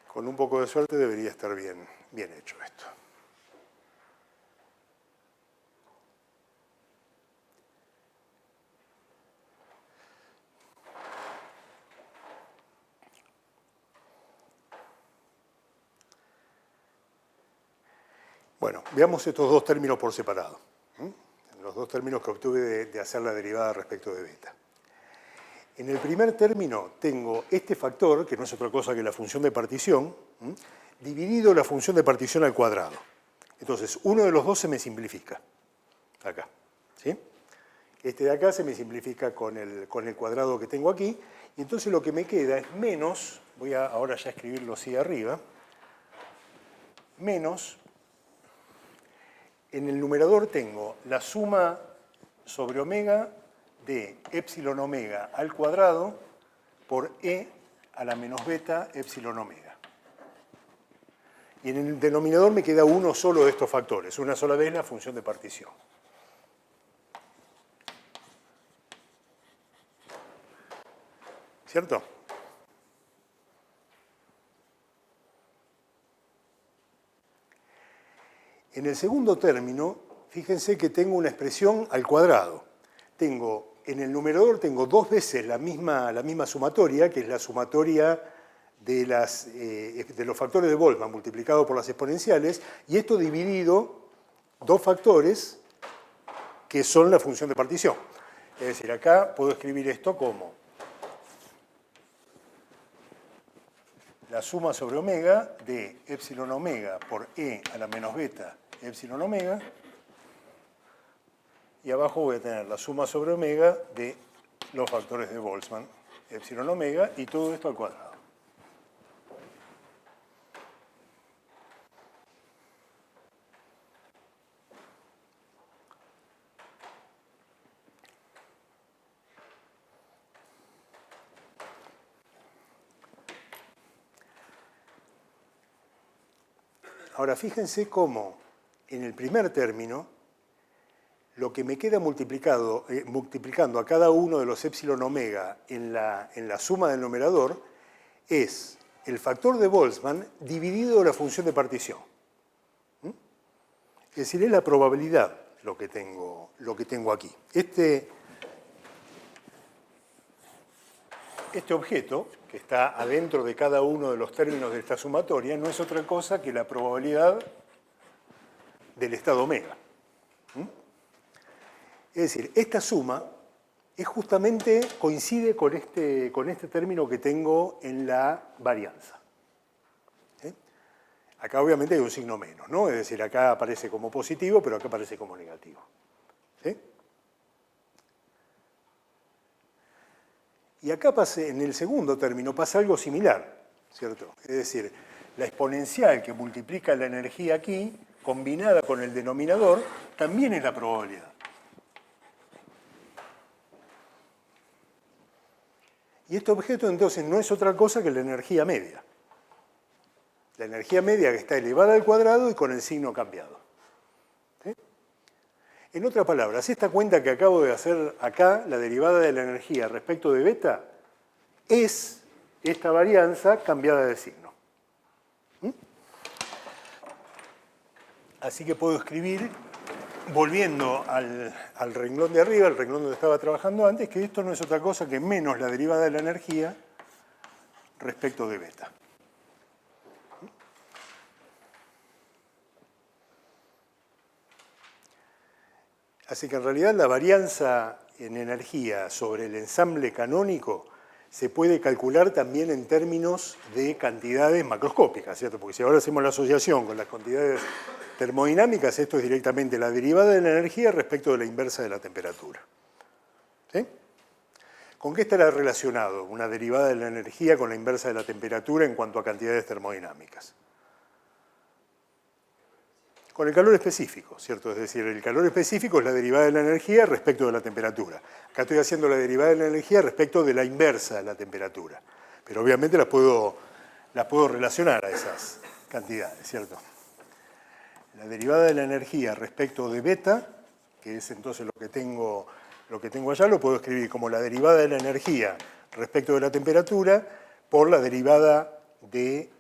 Con un poco de suerte debería estar bien hecho esto. Bueno, veamos estos dos términos por separado. Los dos términos que obtuve de hacer la derivada respecto de beta. En el primer término tengo este factor, que no es otra cosa que la función de partición, dividido la función de partición al cuadrado. Entonces, uno de los dos se me simplifica. Acá. ¿Sí? Este de acá se me simplifica con el cuadrado que tengo aquí. Y entonces lo que me queda es menos, voy a ahora ya escribirlo así arriba, menos, en el numerador tengo la suma sobre omega de epsilon omega al cuadrado por E a la menos beta epsilon omega. Y en el denominador me queda uno solo de estos factores, una sola vez la función de partición. ¿Cierto? En el segundo término, fíjense que tengo una expresión al cuadrado. En el numerador tengo dos veces la misma sumatoria, que es la sumatoria de los factores de Boltzmann multiplicado por las exponenciales, y esto dividido dos factores que son la función de partición. Es decir, acá puedo escribir esto como la suma sobre omega de epsilon omega por E a la menos beta epsilon omega, y abajo voy a tener la suma sobre omega de los factores de Boltzmann, epsilon omega, y todo esto al cuadrado. Ahora, fíjense cómo en el primer término lo que me queda multiplicando a cada uno de los epsilon omega en la suma del numerador es el factor de Boltzmann dividido la función de partición. Es decir, es la probabilidad lo que tengo aquí. Este objeto, que está adentro de cada uno de los términos de esta sumatoria, no es otra cosa que la probabilidad del estado omega. Es decir, esta suma coincide con este término que tengo en la varianza. ¿Sí? Acá obviamente hay un signo menos, ¿no? Es decir, acá aparece como positivo, pero acá aparece como negativo. ¿Sí? Y acá en el segundo término pasa algo similar, ¿cierto? Es decir, la exponencial que multiplica la energía aquí, combinada con el denominador, también es la probabilidad. Y este objeto entonces no es otra cosa que la energía media. La energía media que está elevada al cuadrado y con el signo cambiado. ¿Sí? En otras palabras, esta cuenta que acabo de hacer acá, la derivada de la energía respecto de beta, es esta varianza cambiada de signo. Así que puedo escribir, volviendo al renglón de arriba, el renglón donde estaba trabajando antes, que esto no es otra cosa que menos la derivada de la energía respecto de beta. Así que en realidad la varianza en energía sobre el ensamble canónico se puede calcular también en términos de cantidades macroscópicas, ¿cierto? Porque si ahora hacemos la asociación con las cantidades termodinámicas, esto es directamente la derivada de la energía respecto de la inversa de la temperatura. ¿Sí? ¿Con qué estará relacionado una derivada de la energía con la inversa de la temperatura en cuanto a cantidades termodinámicas? Con el calor específico, ¿cierto? Es decir, el calor específico es la derivada de la energía respecto de la temperatura. Acá estoy haciendo la derivada de la energía respecto de la inversa de la temperatura. Pero obviamente las puedo relacionar a esas cantidades, ¿cierto? La derivada de la energía respecto de beta, que es entonces lo que tengo allá, lo puedo escribir como la derivada de la energía respecto de la temperatura por la derivada de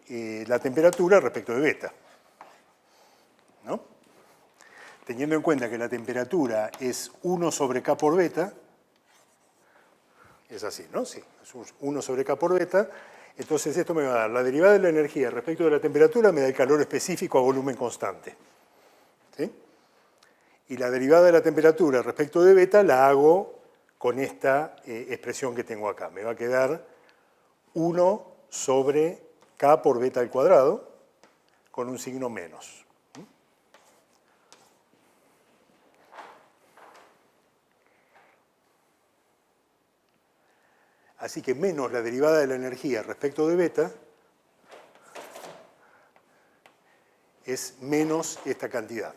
la temperatura respecto de beta. ¿No? Teniendo en cuenta que la temperatura es 1 sobre K por beta, es así, ¿no? Sí, es 1 sobre K por beta, entonces esto me va a dar la derivada de la energía respecto de la temperatura, me da el calor específico a volumen constante. ¿Sí? Y la derivada de la temperatura respecto de beta la hago con esta expresión que tengo acá. Me va a quedar 1 sobre K por beta al cuadrado con un signo menos. Así que menos la derivada de la energía respecto de beta es menos esta cantidad.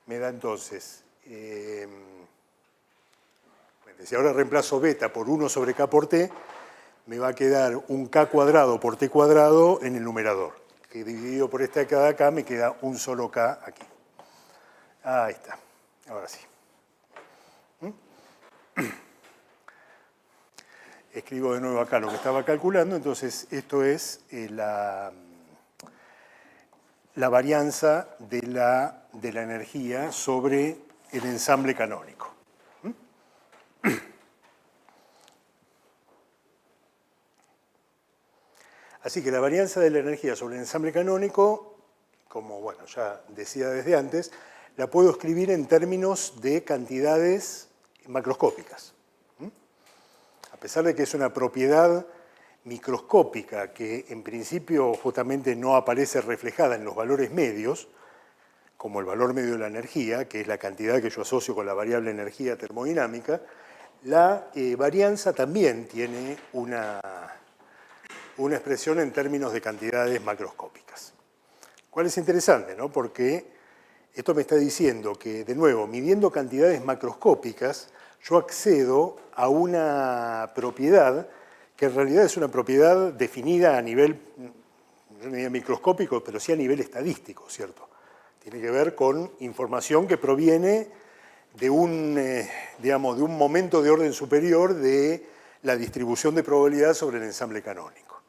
Me da entonces, si ahora reemplazo beta por 1 sobre K por T, me va a quedar un K cuadrado por T cuadrado en el numerador, que dividido por esta K de acá me queda un solo K aquí. Ahí está, ahora sí. Escribo de nuevo acá lo que estaba calculando, entonces esto es la varianza de la energía sobre el ensamble canónico. Así que la varianza de la energía sobre el ensamble canónico, como bueno, ya decía desde antes, la puedo escribir en términos de cantidades macroscópicas. A pesar de que es una propiedad microscópica que en principio justamente no aparece reflejada en los valores medios, como el valor medio de la energía, que es la cantidad que yo asocio con la variable energía termodinámica, la varianza también tiene una expresión en términos de cantidades macroscópicas. ¿Cuál es interesante, ¿no? Porque esto me está diciendo que, de nuevo, midiendo cantidades macroscópicas, yo accedo a una propiedad que en realidad es una propiedad definida a nivel, no diría microscópico, pero sí a nivel estadístico, ¿cierto? Tiene que ver con información que proviene de digamos, de un momento de orden superior de la distribución de probabilidad sobre el ensamble canónico.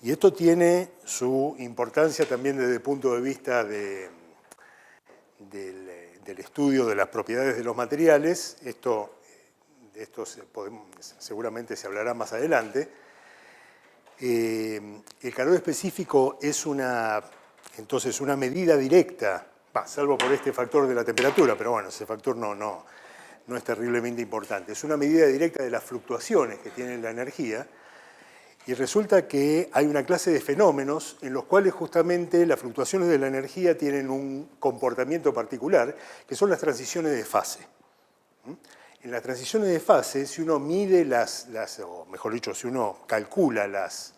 Y esto tiene su importancia también desde el punto de vista del estudio de las propiedades de los materiales. De esto seguramente se hablará más adelante. El calor específico es entonces una medida directa, salvo por este factor de la temperatura, pero bueno, ese factor no es terriblemente importante. Es una medida directa de las fluctuaciones que tiene la energía, y resulta que hay una clase de fenómenos en los cuales justamente las fluctuaciones de la energía tienen un comportamiento particular, que son las transiciones de fase. En las transiciones de fase, si uno mide o mejor dicho, si uno calcula las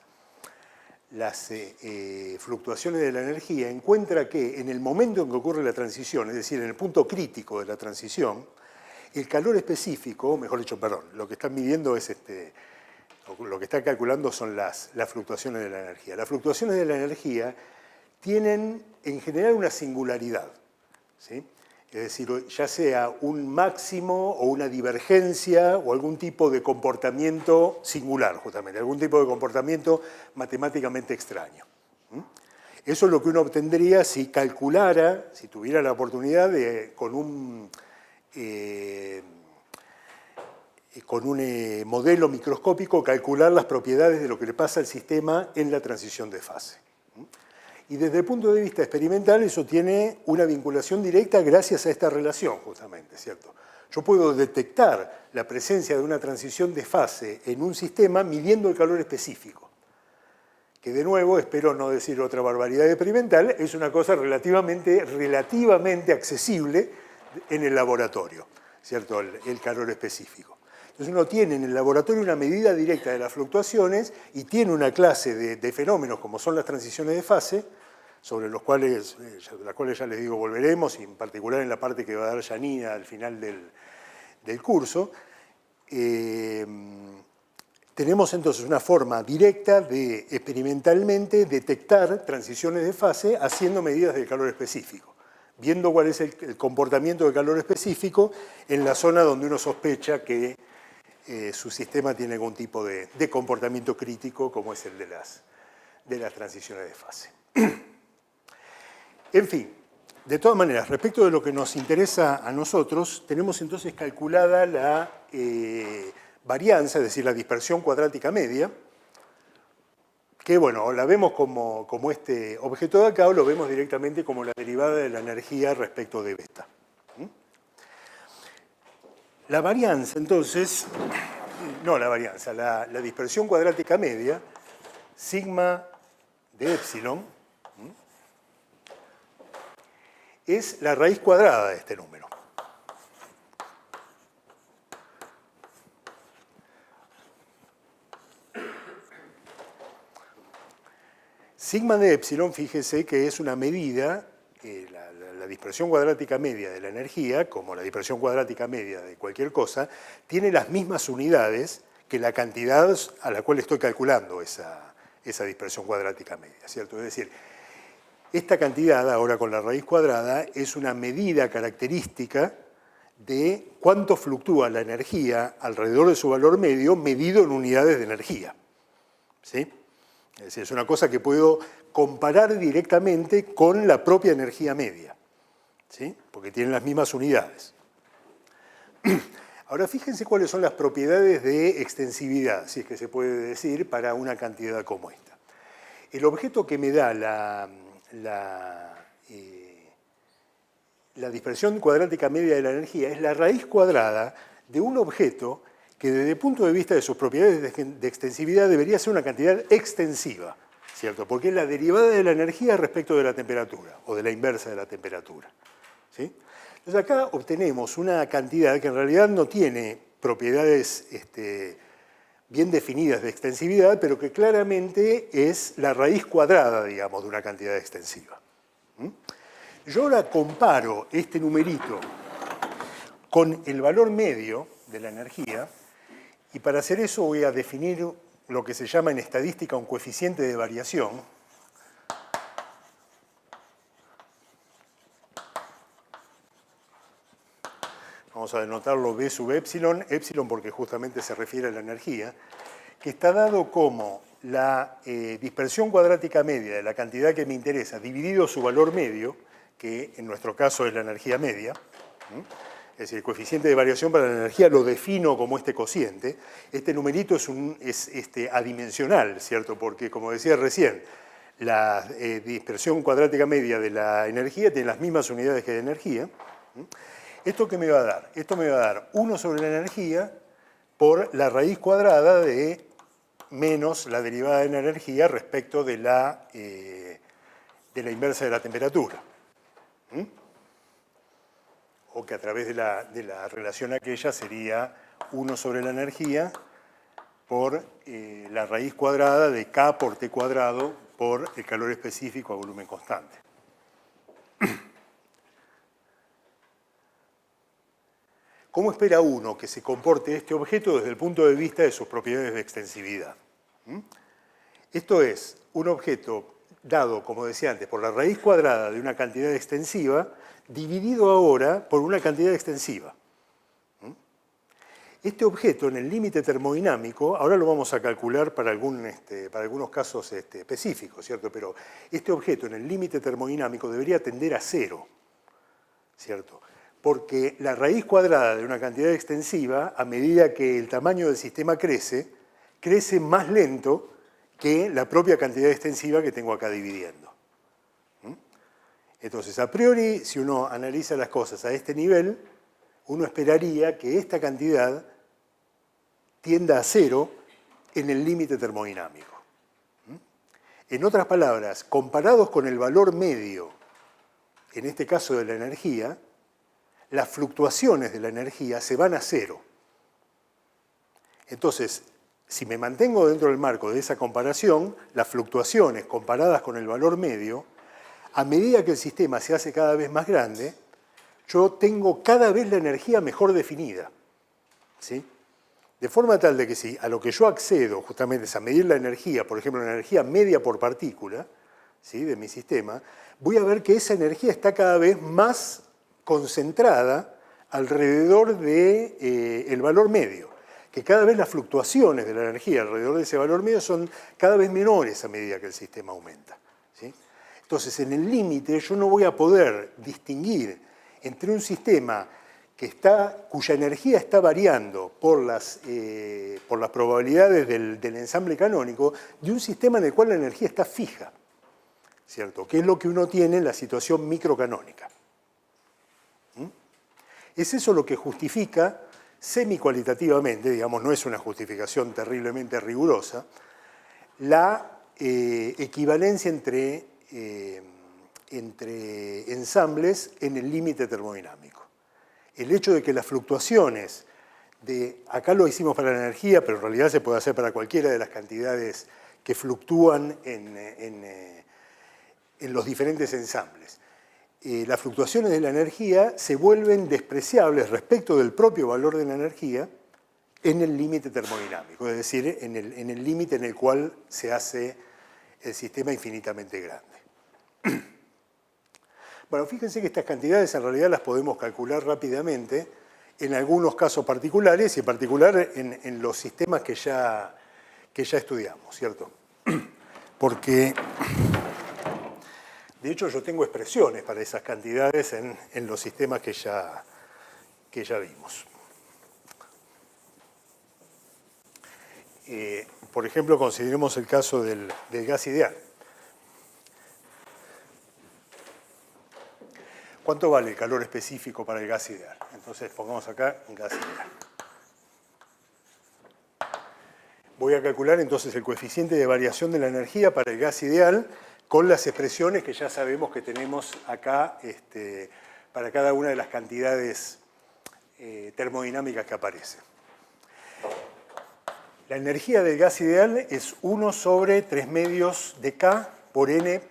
fluctuaciones de la energía, encuentra que en el momento en que ocurre la transición, es decir, en el punto crítico de la transición, el calor específico, mejor dicho, perdón, lo que están midiendo es lo que está calculando son las fluctuaciones de la energía. Las fluctuaciones de la energía tienen en general una singularidad, ¿sí? Es decir, ya sea un máximo o una divergencia o algún tipo de comportamiento singular, justamente, algún tipo de comportamiento matemáticamente extraño. Eso es lo que uno obtendría si calculara, si tuviera la oportunidad de, con un modelo microscópico, calcular las propiedades de lo que le pasa al sistema en la transición de fase. Y desde el punto de vista experimental eso tiene una vinculación directa gracias a esta relación, justamente, ¿cierto? Yo puedo detectar la presencia de una transición de fase en un sistema midiendo el calor específico, que de nuevo, espero no decir otra barbaridad experimental, es una cosa relativamente accesible en el laboratorio, ¿cierto? El calor específico. Entonces uno tiene en el laboratorio una medida directa de las fluctuaciones y tiene una clase de fenómenos como son las transiciones de fase, las cuales ya les digo volveremos, y en particular en la parte que va a dar Janina al final del curso. Tenemos entonces una forma directa de experimentalmente detectar transiciones de fase haciendo medidas del calor específico, viendo cuál es el comportamiento del calor específico en la zona donde uno sospecha que su sistema tiene algún tipo de comportamiento crítico, como es el de las transiciones de fase. En fin, de todas maneras, respecto de lo que nos interesa a nosotros, tenemos entonces calculada la varianza, es decir, la dispersión cuadrática media, que bueno, la vemos como este objeto de acá o lo vemos directamente como la derivada de la energía respecto de beta. La varianza, entonces, la dispersión cuadrática media, sigma de epsilon, es la raíz cuadrada de este número. Sigma de epsilon, fíjese que es una medida, la dispersión cuadrática media de la energía, como la dispersión cuadrática media de cualquier cosa, tiene las mismas unidades que la cantidad a la cual estoy calculando esa dispersión cuadrática media, ¿cierto? Es decir, esta cantidad, ahora con la raíz cuadrada, es una medida característica de cuánto fluctúa la energía alrededor de su valor medio medido en unidades de energía, ¿sí? Es decir, es una cosa que puedo comparar directamente con la propia energía media, ¿sí? Porque tienen las mismas unidades. Ahora fíjense cuáles son las propiedades de extensividad, si es que se puede decir, para una cantidad como esta. El objeto que me da la dispersión cuadrática media de la energía es la raíz cuadrada de un objeto que desde el punto de vista de sus propiedades de extensividad debería ser una cantidad extensiva, ¿cierto? Porque es la derivada de la energía respecto de la temperatura, o de la inversa de la temperatura, ¿sí? Entonces acá obtenemos una cantidad que en realidad no tiene propiedades bien definidas de extensividad, pero que claramente es la raíz cuadrada, digamos, de una cantidad extensiva. Yo ahora comparo este numerito con el valor medio de la energía, y para hacer eso voy a definir lo que se llama en estadística un coeficiente de variación. Vamos a denotarlo B sub epsilon, epsilon porque justamente se refiere a la energía, que está dado como la dispersión cuadrática media de la cantidad que me interesa dividido su valor medio, que en nuestro caso es la energía media. Es decir, el coeficiente de variación para la energía lo defino como este cociente. Este numerito es adimensional, ¿cierto? Porque, como decía recién, la dispersión cuadrática media de la energía tiene las mismas unidades que de energía. ¿Esto qué me va a dar? Esto me va a dar 1 sobre la energía por la raíz cuadrada de menos la derivada de la energía respecto de la inversa de la temperatura. O que a través de la relación aquella sería 1 sobre la energía por la raíz cuadrada de K por T cuadrado por el calor específico a volumen constante. ¿Cómo espera uno que se comporte este objeto desde el punto de vista de sus propiedades de extensividad? Esto es un objeto dado, como decía antes, por la raíz cuadrada de una cantidad extensiva, dividido ahora por una cantidad extensiva. Este objeto en el límite termodinámico, ahora lo vamos a calcular para algunos casos específicos, ¿cierto? Pero este objeto en el límite termodinámico debería tender a cero, ¿cierto? Porque la raíz cuadrada de una cantidad extensiva, a medida que el tamaño del sistema crece más lento que la propia cantidad extensiva que tengo acá dividiendo. Entonces, a priori, si uno analiza las cosas a este nivel, uno esperaría que esta cantidad tienda a cero en el límite termodinámico. En otras palabras, comparados con el valor medio, en este caso de la energía, las fluctuaciones de la energía se van a cero. Entonces, si me mantengo dentro del marco de esa comparación, las fluctuaciones comparadas con el valor medio a medida que el sistema se hace cada vez más grande, yo tengo cada vez la energía mejor definida, ¿sí? De forma tal de que si a lo que yo accedo justamente es a medir la energía, por ejemplo, la energía media por partícula, ¿sí?, de mi sistema, voy a ver que esa energía está cada vez más concentrada alrededor del valor medio, que cada vez las fluctuaciones de la energía alrededor de ese valor medio son cada vez menores a medida que el sistema aumenta, ¿sí? Entonces, en el límite yo no voy a poder distinguir entre un sistema cuya energía está variando por las probabilidades del ensamble canónico, de un sistema en el cual la energía está fija, ¿cierto? Que es lo que uno tiene en la situación microcanónica. Es eso lo que justifica semicualitativamente, digamos, no es una justificación terriblemente rigurosa, la equivalencia entre ensambles en el límite termodinámico. El hecho de que las fluctuaciones acá lo hicimos para la energía, pero en realidad se puede hacer para cualquiera de las cantidades que fluctúan en los diferentes ensambles. Las fluctuaciones de la energía se vuelven despreciables respecto del propio valor de la energía en el límite termodinámico, es decir, en el límite en el cual se hace el sistema infinitamente grande. Bueno, fíjense que estas cantidades en realidad las podemos calcular rápidamente en algunos casos particulares y en particular en los sistemas que ya estudiamos, ¿cierto? Porque, de hecho, yo tengo expresiones para esas cantidades en los sistemas que ya vimos. Por ejemplo, consideremos el caso del gas ideal. ¿Cuánto vale el calor específico para el gas ideal? Entonces, pongamos acá gas ideal. Voy a calcular entonces el coeficiente de variación de la energía para el gas ideal con las expresiones que ya sabemos que tenemos acá para cada una de las cantidades termodinámicas que aparecen. La energía del gas ideal es 1 sobre 3 medios de K por N,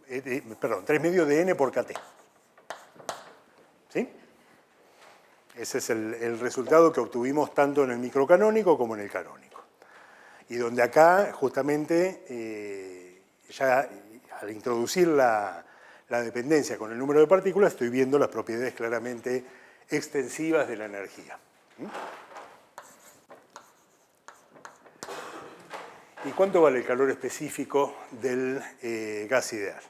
3 medios de N por KT. ¿Sí? Ese es el resultado que obtuvimos tanto en el microcanónico como en el canónico. Y donde acá, justamente, ya al introducir la dependencia con el número de partículas, estoy viendo las propiedades claramente extensivas de la energía. ¿Y cuánto vale el calor específico del gas ideal?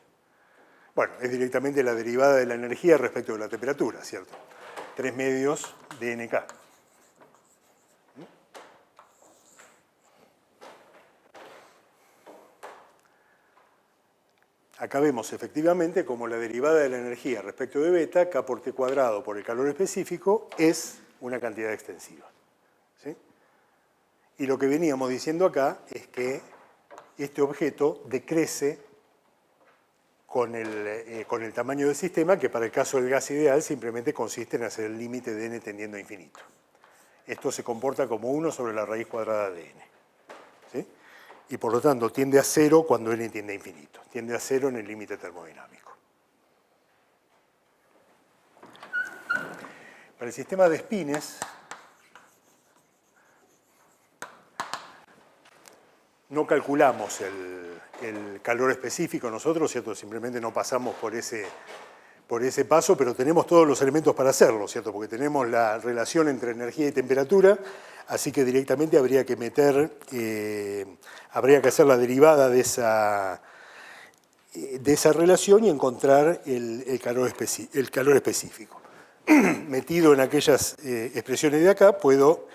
Bueno, es directamente la derivada de la energía respecto de la temperatura, ¿cierto? 3 medios de NK. Acá vemos efectivamente como la derivada de la energía respecto de beta, K por T cuadrado por el calor específico, es una cantidad extensiva, ¿sí? Y lo que veníamos diciendo acá es que este objeto decrece con el tamaño del sistema, que para el caso del gas ideal simplemente consiste en hacer el límite de n tendiendo a infinito. Esto se comporta como 1 sobre la raíz cuadrada de n. ¿Sí? Y por lo tanto tiende a 0 cuando n tiende a infinito. Tiende a 0 en el límite termodinámico. Para el sistema de spines, no calculamos el calor específico nosotros, ¿cierto? Simplemente no pasamos por ese paso, pero tenemos todos los elementos para hacerlo, ¿cierto? Porque tenemos la relación entre energía y temperatura, así que directamente habría que hacer la derivada de esa relación y encontrar el calor específico. Metido en aquellas expresiones de acá, puedo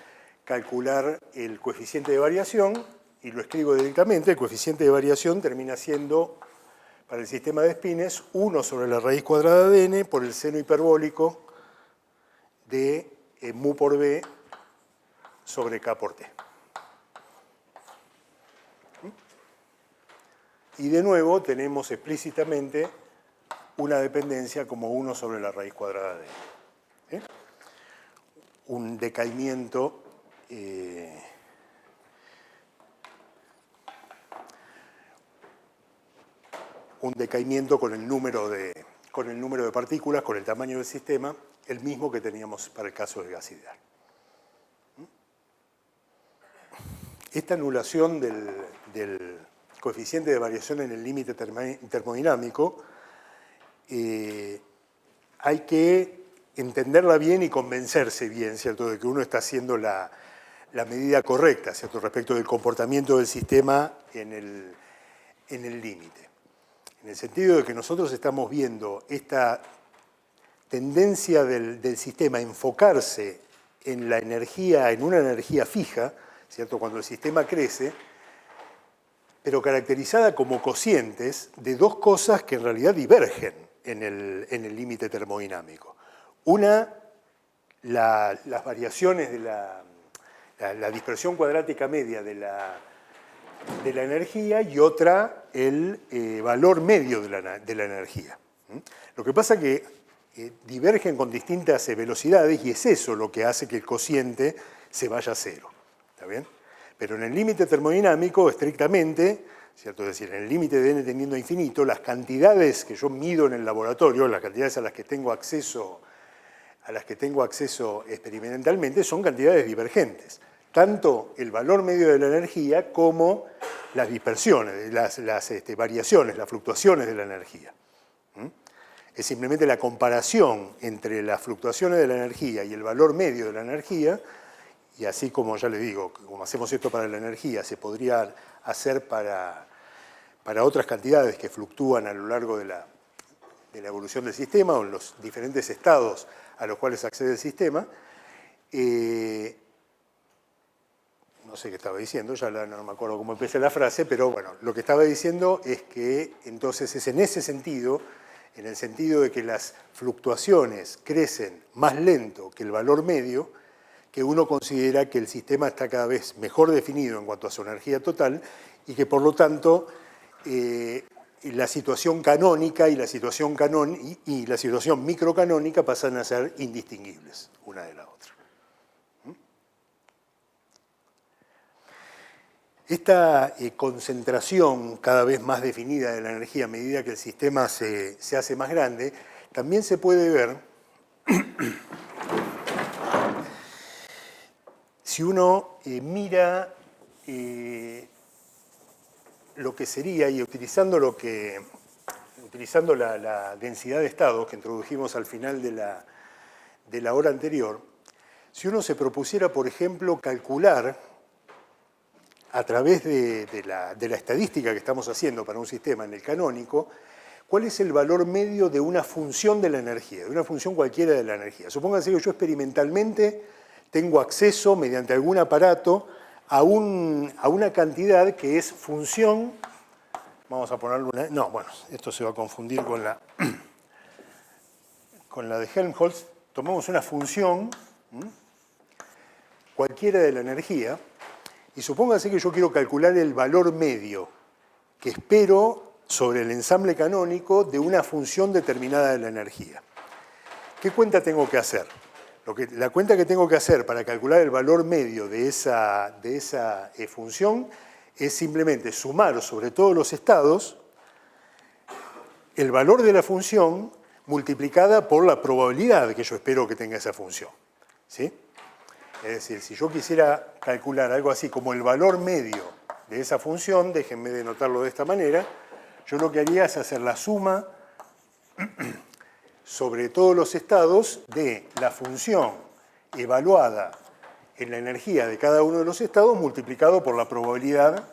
calcular el coeficiente de variación y lo escribo directamente. El coeficiente de variación termina siendo, para el sistema de spines, 1 sobre la raíz cuadrada de n por el seno hiperbólico de mu por b sobre k por t. Y de nuevo tenemos explícitamente una dependencia como 1 sobre la raíz cuadrada de n. ¿Sí? Un decaimiento un decaimiento con el número de partículas, con el tamaño del sistema, el mismo que teníamos para el caso del gas ideal. Esta anulación del coeficiente de variación en el límite termodinámico hay que entenderla bien y convencerse bien, ¿cierto?, de que uno está haciendo la medida correcta, ¿cierto?, respecto del comportamiento del sistema en el límite. En el sentido de que nosotros estamos viendo esta tendencia del sistema a enfocarse en la energía, en una energía fija, ¿cierto?, cuando el sistema crece, pero caracterizada como cocientes de dos cosas que en realidad divergen en el límite termodinámico. Una, las variaciones de la dispersión cuadrática media de la energía, y otra, el valor medio de la energía. Lo que pasa es que divergen con distintas velocidades, y es eso lo que hace que el cociente se vaya a cero. ¿Está bien? Pero en el límite termodinámico, estrictamente, ¿cierto?, es decir, en el límite de n tendiendo a infinito, las cantidades que yo mido en el laboratorio, las cantidades a las que tengo acceso experimentalmente, son cantidades divergentes. Tanto el valor medio de la energía como las dispersiones, las variaciones, las fluctuaciones de la energía. Es simplemente la comparación entre las fluctuaciones de la energía y el valor medio de la energía. Y así como ya le digo, como hacemos esto para la energía, se podría hacer para otras cantidades que fluctúan a lo largo de la evolución del sistema o en los diferentes estados a los cuales accede el sistema. No sé qué estaba diciendo, ya no me acuerdo cómo empecé la frase, pero bueno, lo que estaba diciendo es que entonces es en ese sentido, en el sentido de que las fluctuaciones crecen más lento que el valor medio, que uno considera que el sistema está cada vez mejor definido en cuanto a su energía total y que por lo tanto la situación canónica y la situación microcanónica pasan a ser indistinguibles una de la otra. Esta concentración cada vez más definida de la energía a medida que el sistema se hace más grande, también se puede ver si uno mira lo que sería, y utilizando la densidad de estados que introdujimos al final de la hora anterior, si uno se propusiera, por ejemplo, calcular a través de la estadística que estamos haciendo para un sistema en el canónico, cuál es el valor medio de una función de la energía, de una función cualquiera de la energía. Supónganse que yo experimentalmente tengo acceso mediante algún aparato a una cantidad que es función, vamos a ponerle una, no, bueno, esto se va a confundir con la de Helmholtz. Tomamos una función cualquiera de la energía y supónganse que yo quiero calcular el valor medio que espero sobre el ensamble canónico de una función determinada de la energía. ¿Qué cuenta tengo que hacer? La cuenta que tengo que hacer para calcular el valor medio de esa función es simplemente sumar sobre todos los estados el valor de la función multiplicada por la probabilidad que yo espero que tenga esa función. ¿Sí? Es decir, si yo quisiera calcular algo así como el valor medio de esa función, déjenme denotarlo de esta manera, yo lo que haría es hacer la suma sobre todos los estados de la función evaluada en la energía de cada uno de los estados multiplicado por la probabilidad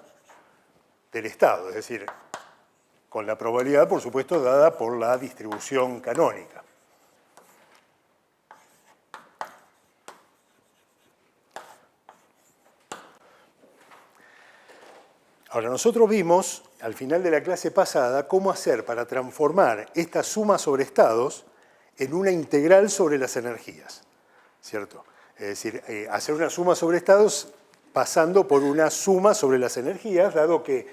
del estado, es decir, con la probabilidad, por supuesto, dada por la distribución canónica. Ahora, nosotros vimos, al final de la clase pasada, cómo hacer para transformar esta suma sobre estados en una integral sobre las energías, ¿cierto? Es decir, hacer una suma sobre estados pasando por una suma sobre las energías, dado que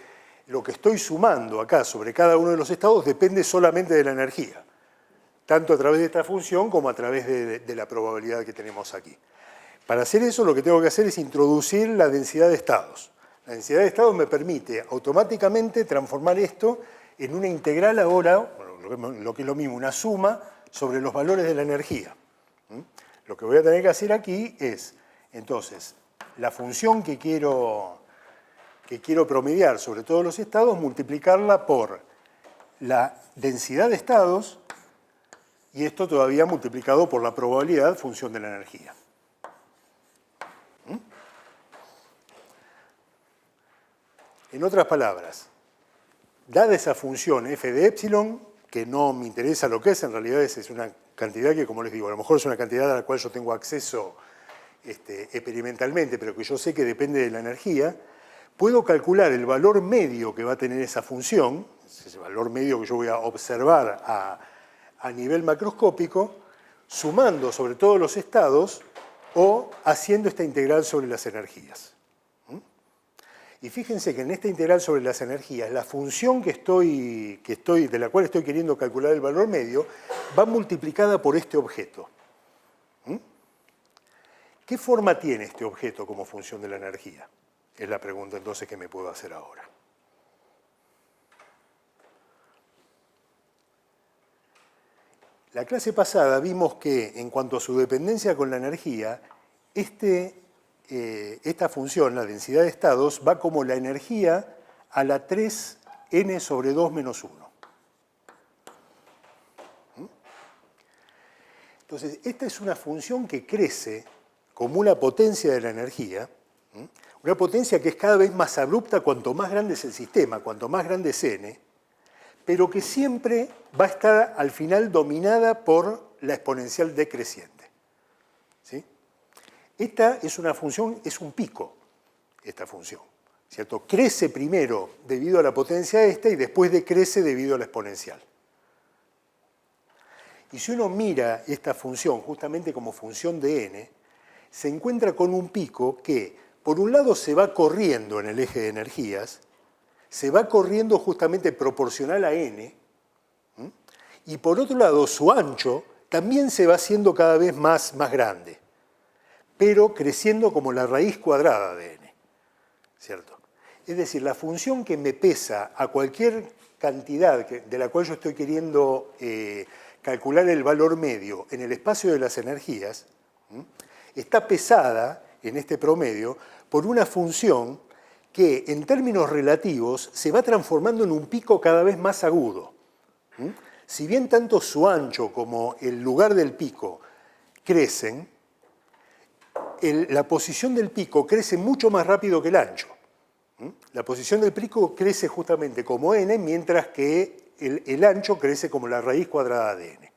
lo que estoy sumando acá sobre cada uno de los estados depende solamente de la energía, tanto a través de esta función como a través de la probabilidad que tenemos aquí. Para hacer eso, lo que tengo que hacer es introducir la densidad de estados. La densidad de estados me permite automáticamente transformar esto en una integral ahora, bueno, lo que es lo mismo, una suma sobre los valores de la energía. Lo que voy a tener que hacer aquí es, entonces, la función que quiero promediar sobre todos los estados, multiplicarla por la densidad de estados, y esto todavía multiplicado por la probabilidad función de la energía. En otras palabras, dada esa función f de epsilon, que no me interesa lo que es, en realidad es una cantidad que, como les digo, a lo mejor es una cantidad a la cual yo tengo acceso experimentalmente, pero que yo sé que depende de la energía, puedo calcular el valor medio que va a tener esa función, ese valor medio que yo voy a observar a nivel macroscópico, sumando sobre todos los estados o haciendo esta integral sobre las energías. Y fíjense que en esta integral sobre las energías, la función de la cual estoy queriendo calcular el valor medio va multiplicada por este objeto. ¿Qué forma tiene este objeto como función de la energía? Es la pregunta entonces que me puedo hacer ahora. La clase pasada vimos que en cuanto a su dependencia con la energía, esta función, la densidad de estados, va como la energía a la 3n sobre 2 menos 1. Entonces, esta es una función que crece como una potencia de la energía, una potencia que es cada vez más abrupta cuanto más grande es el sistema, cuanto más grande es n, pero que siempre va a estar al final dominada por la exponencial decreciente. ¿Sí? Esta es una función, es un pico, esta función, ¿cierto? Crece primero debido a la potencia esta y después decrece debido a la exponencial. Y si uno mira esta función justamente como función de n, se encuentra con un pico que, por un lado, se va corriendo en el eje de energías, se va corriendo justamente proporcional a n, y por otro lado, su ancho también se va haciendo cada vez más grande, pero creciendo como la raíz cuadrada de n, ¿cierto? Es decir, la función que me pesa a cualquier cantidad de la cual yo estoy queriendo calcular el valor medio en el espacio de las energías, está pesada en este promedio por una función que en términos relativos se va transformando en un pico cada vez más agudo. Si bien tanto su ancho como el lugar del pico crecen, la posición del pico crece mucho más rápido que el ancho. La posición del pico crece justamente como n, mientras que el ancho crece como la raíz cuadrada de n.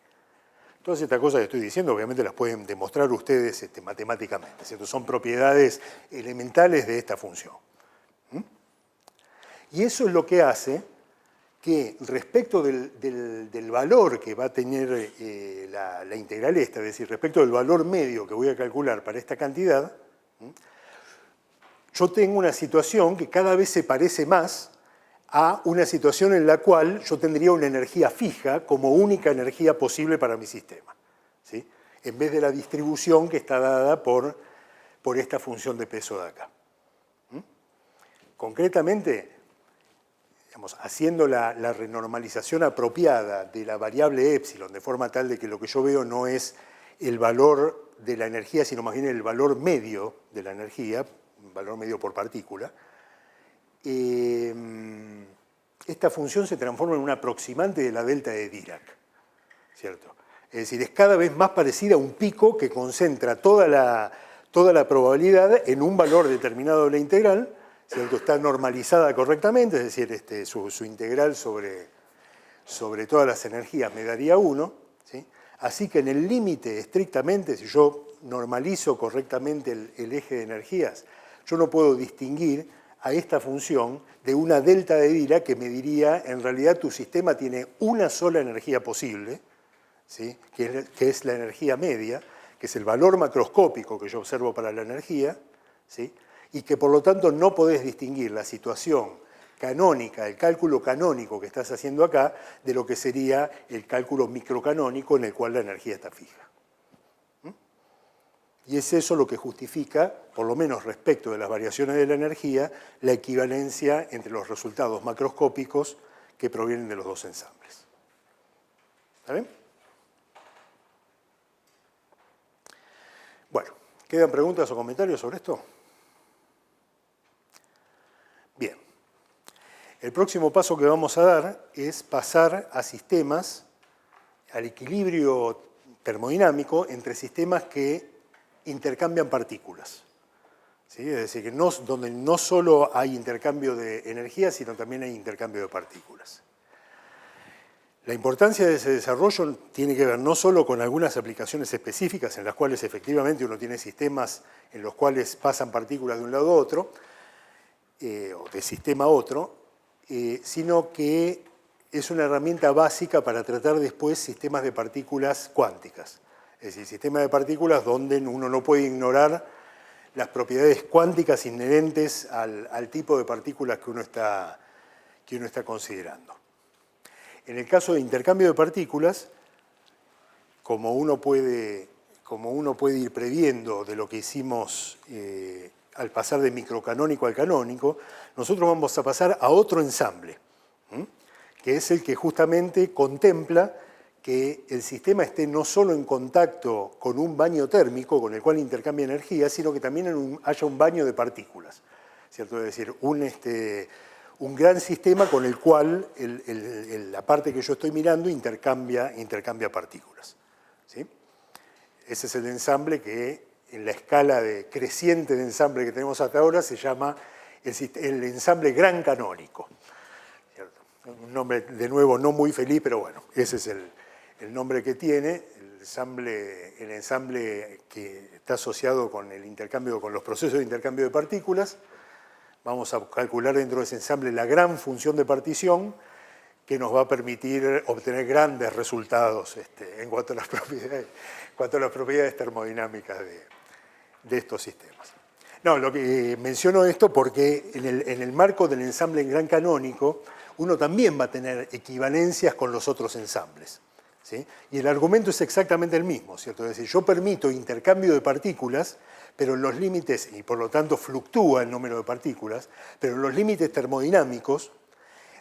Todas estas cosas que estoy diciendo obviamente las pueden demostrar ustedes matemáticamente, ¿cierto? Son propiedades elementales de esta función. Y eso es lo que hace que respecto del valor que va a tener la integral esta, es decir, respecto del valor medio que voy a calcular para esta cantidad, yo tengo una situación que cada vez se parece más a una situación en la cual yo tendría una energía fija como única energía posible para mi sistema, ¿sí? En vez de la distribución que está dada por esta función de peso de acá. Concretamente, digamos, haciendo la renormalización apropiada de la variable epsilon, de forma tal de que lo que yo veo no es el valor de la energía, sino más bien el valor medio de la energía, valor medio por partícula, esta función se transforma en un aproximante de la delta de Dirac, ¿cierto? Es decir, es cada vez más parecida a un pico que concentra toda la probabilidad en un valor determinado de la integral, ¿cierto? Está normalizada correctamente, es decir, su integral sobre todas las energías me daría 1, ¿sí? Así que en el límite, estrictamente, si yo normalizo correctamente el eje de energías, yo no puedo distinguir a esta función de una delta de Dirac que me diría, en realidad tu sistema tiene una sola energía posible, ¿sí? que es la energía media, que es el valor macroscópico que yo observo para la energía, ¿sí? Y que por lo tanto no podés distinguir la situación canónica, el cálculo canónico que estás haciendo acá, de lo que sería el cálculo microcanónico en el cual la energía está fija. Y es eso lo que justifica, por lo menos respecto de las variaciones de la energía, la equivalencia entre los resultados macroscópicos que provienen de los dos ensambles. ¿Está bien? Bueno, ¿quedan preguntas o comentarios sobre esto? Bien. El próximo paso que vamos a dar es pasar a sistemas, al equilibrio termodinámico entre sistemas que intercambian partículas. ¿Sí? Es decir, que donde no solo hay intercambio de energía, sino también hay intercambio de partículas. La importancia de ese desarrollo tiene que ver no solo con algunas aplicaciones específicas en las cuales efectivamente uno tiene sistemas en los cuales pasan partículas de un lado a otro, o de sistema a otro, sino que es una herramienta básica para tratar después sistemas de partículas cuánticas. Es decir, sistemas de partículas donde uno no puede ignorar las propiedades cuánticas inherentes al tipo de partículas que uno está considerando. En el caso de intercambio de partículas, como uno puede ir previendo de lo que hicimos al pasar de microcanónico al canónico, nosotros vamos a pasar a otro ensamble, que es el que justamente contempla que el sistema esté no solo en contacto con un baño térmico con el cual intercambia energía, sino que también haya un baño de partículas, ¿cierto? Es decir, un gran sistema con el cual la parte que yo estoy mirando intercambia partículas, ¿sí? Ese es el ensamble que en la escala creciente de ensamble que tenemos hasta ahora se llama el ensamble gran canónico, ¿cierto? Un nombre, de nuevo, no muy feliz, pero bueno, ese es el nombre que tiene. El ensamble que está asociado con los procesos de intercambio de partículas. Vamos a calcular dentro de ese ensamble la gran función de partición que nos va a permitir obtener grandes resultados en cuanto a las propiedades termodinámicas de estos sistemas. No, lo que menciono esto porque en el marco del ensamble en gran canónico uno también va a tener equivalencias con los otros ensambles, ¿sí? Y el argumento es exactamente el mismo, ¿cierto? Es decir, yo permito intercambio de partículas, pero en los límites, y por lo tanto fluctúa el número de partículas, pero en los límites termodinámicos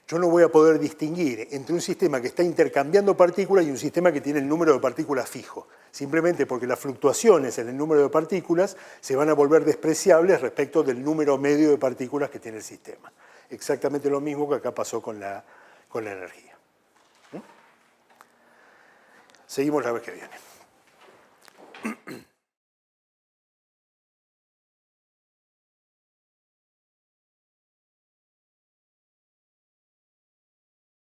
yo no voy a poder distinguir entre un sistema que está intercambiando partículas y un sistema que tiene el número de partículas fijo, simplemente porque las fluctuaciones en el número de partículas se van a volver despreciables respecto del número medio de partículas que tiene el sistema. Exactamente lo mismo que acá pasó con la energía. Seguimos la vez que viene.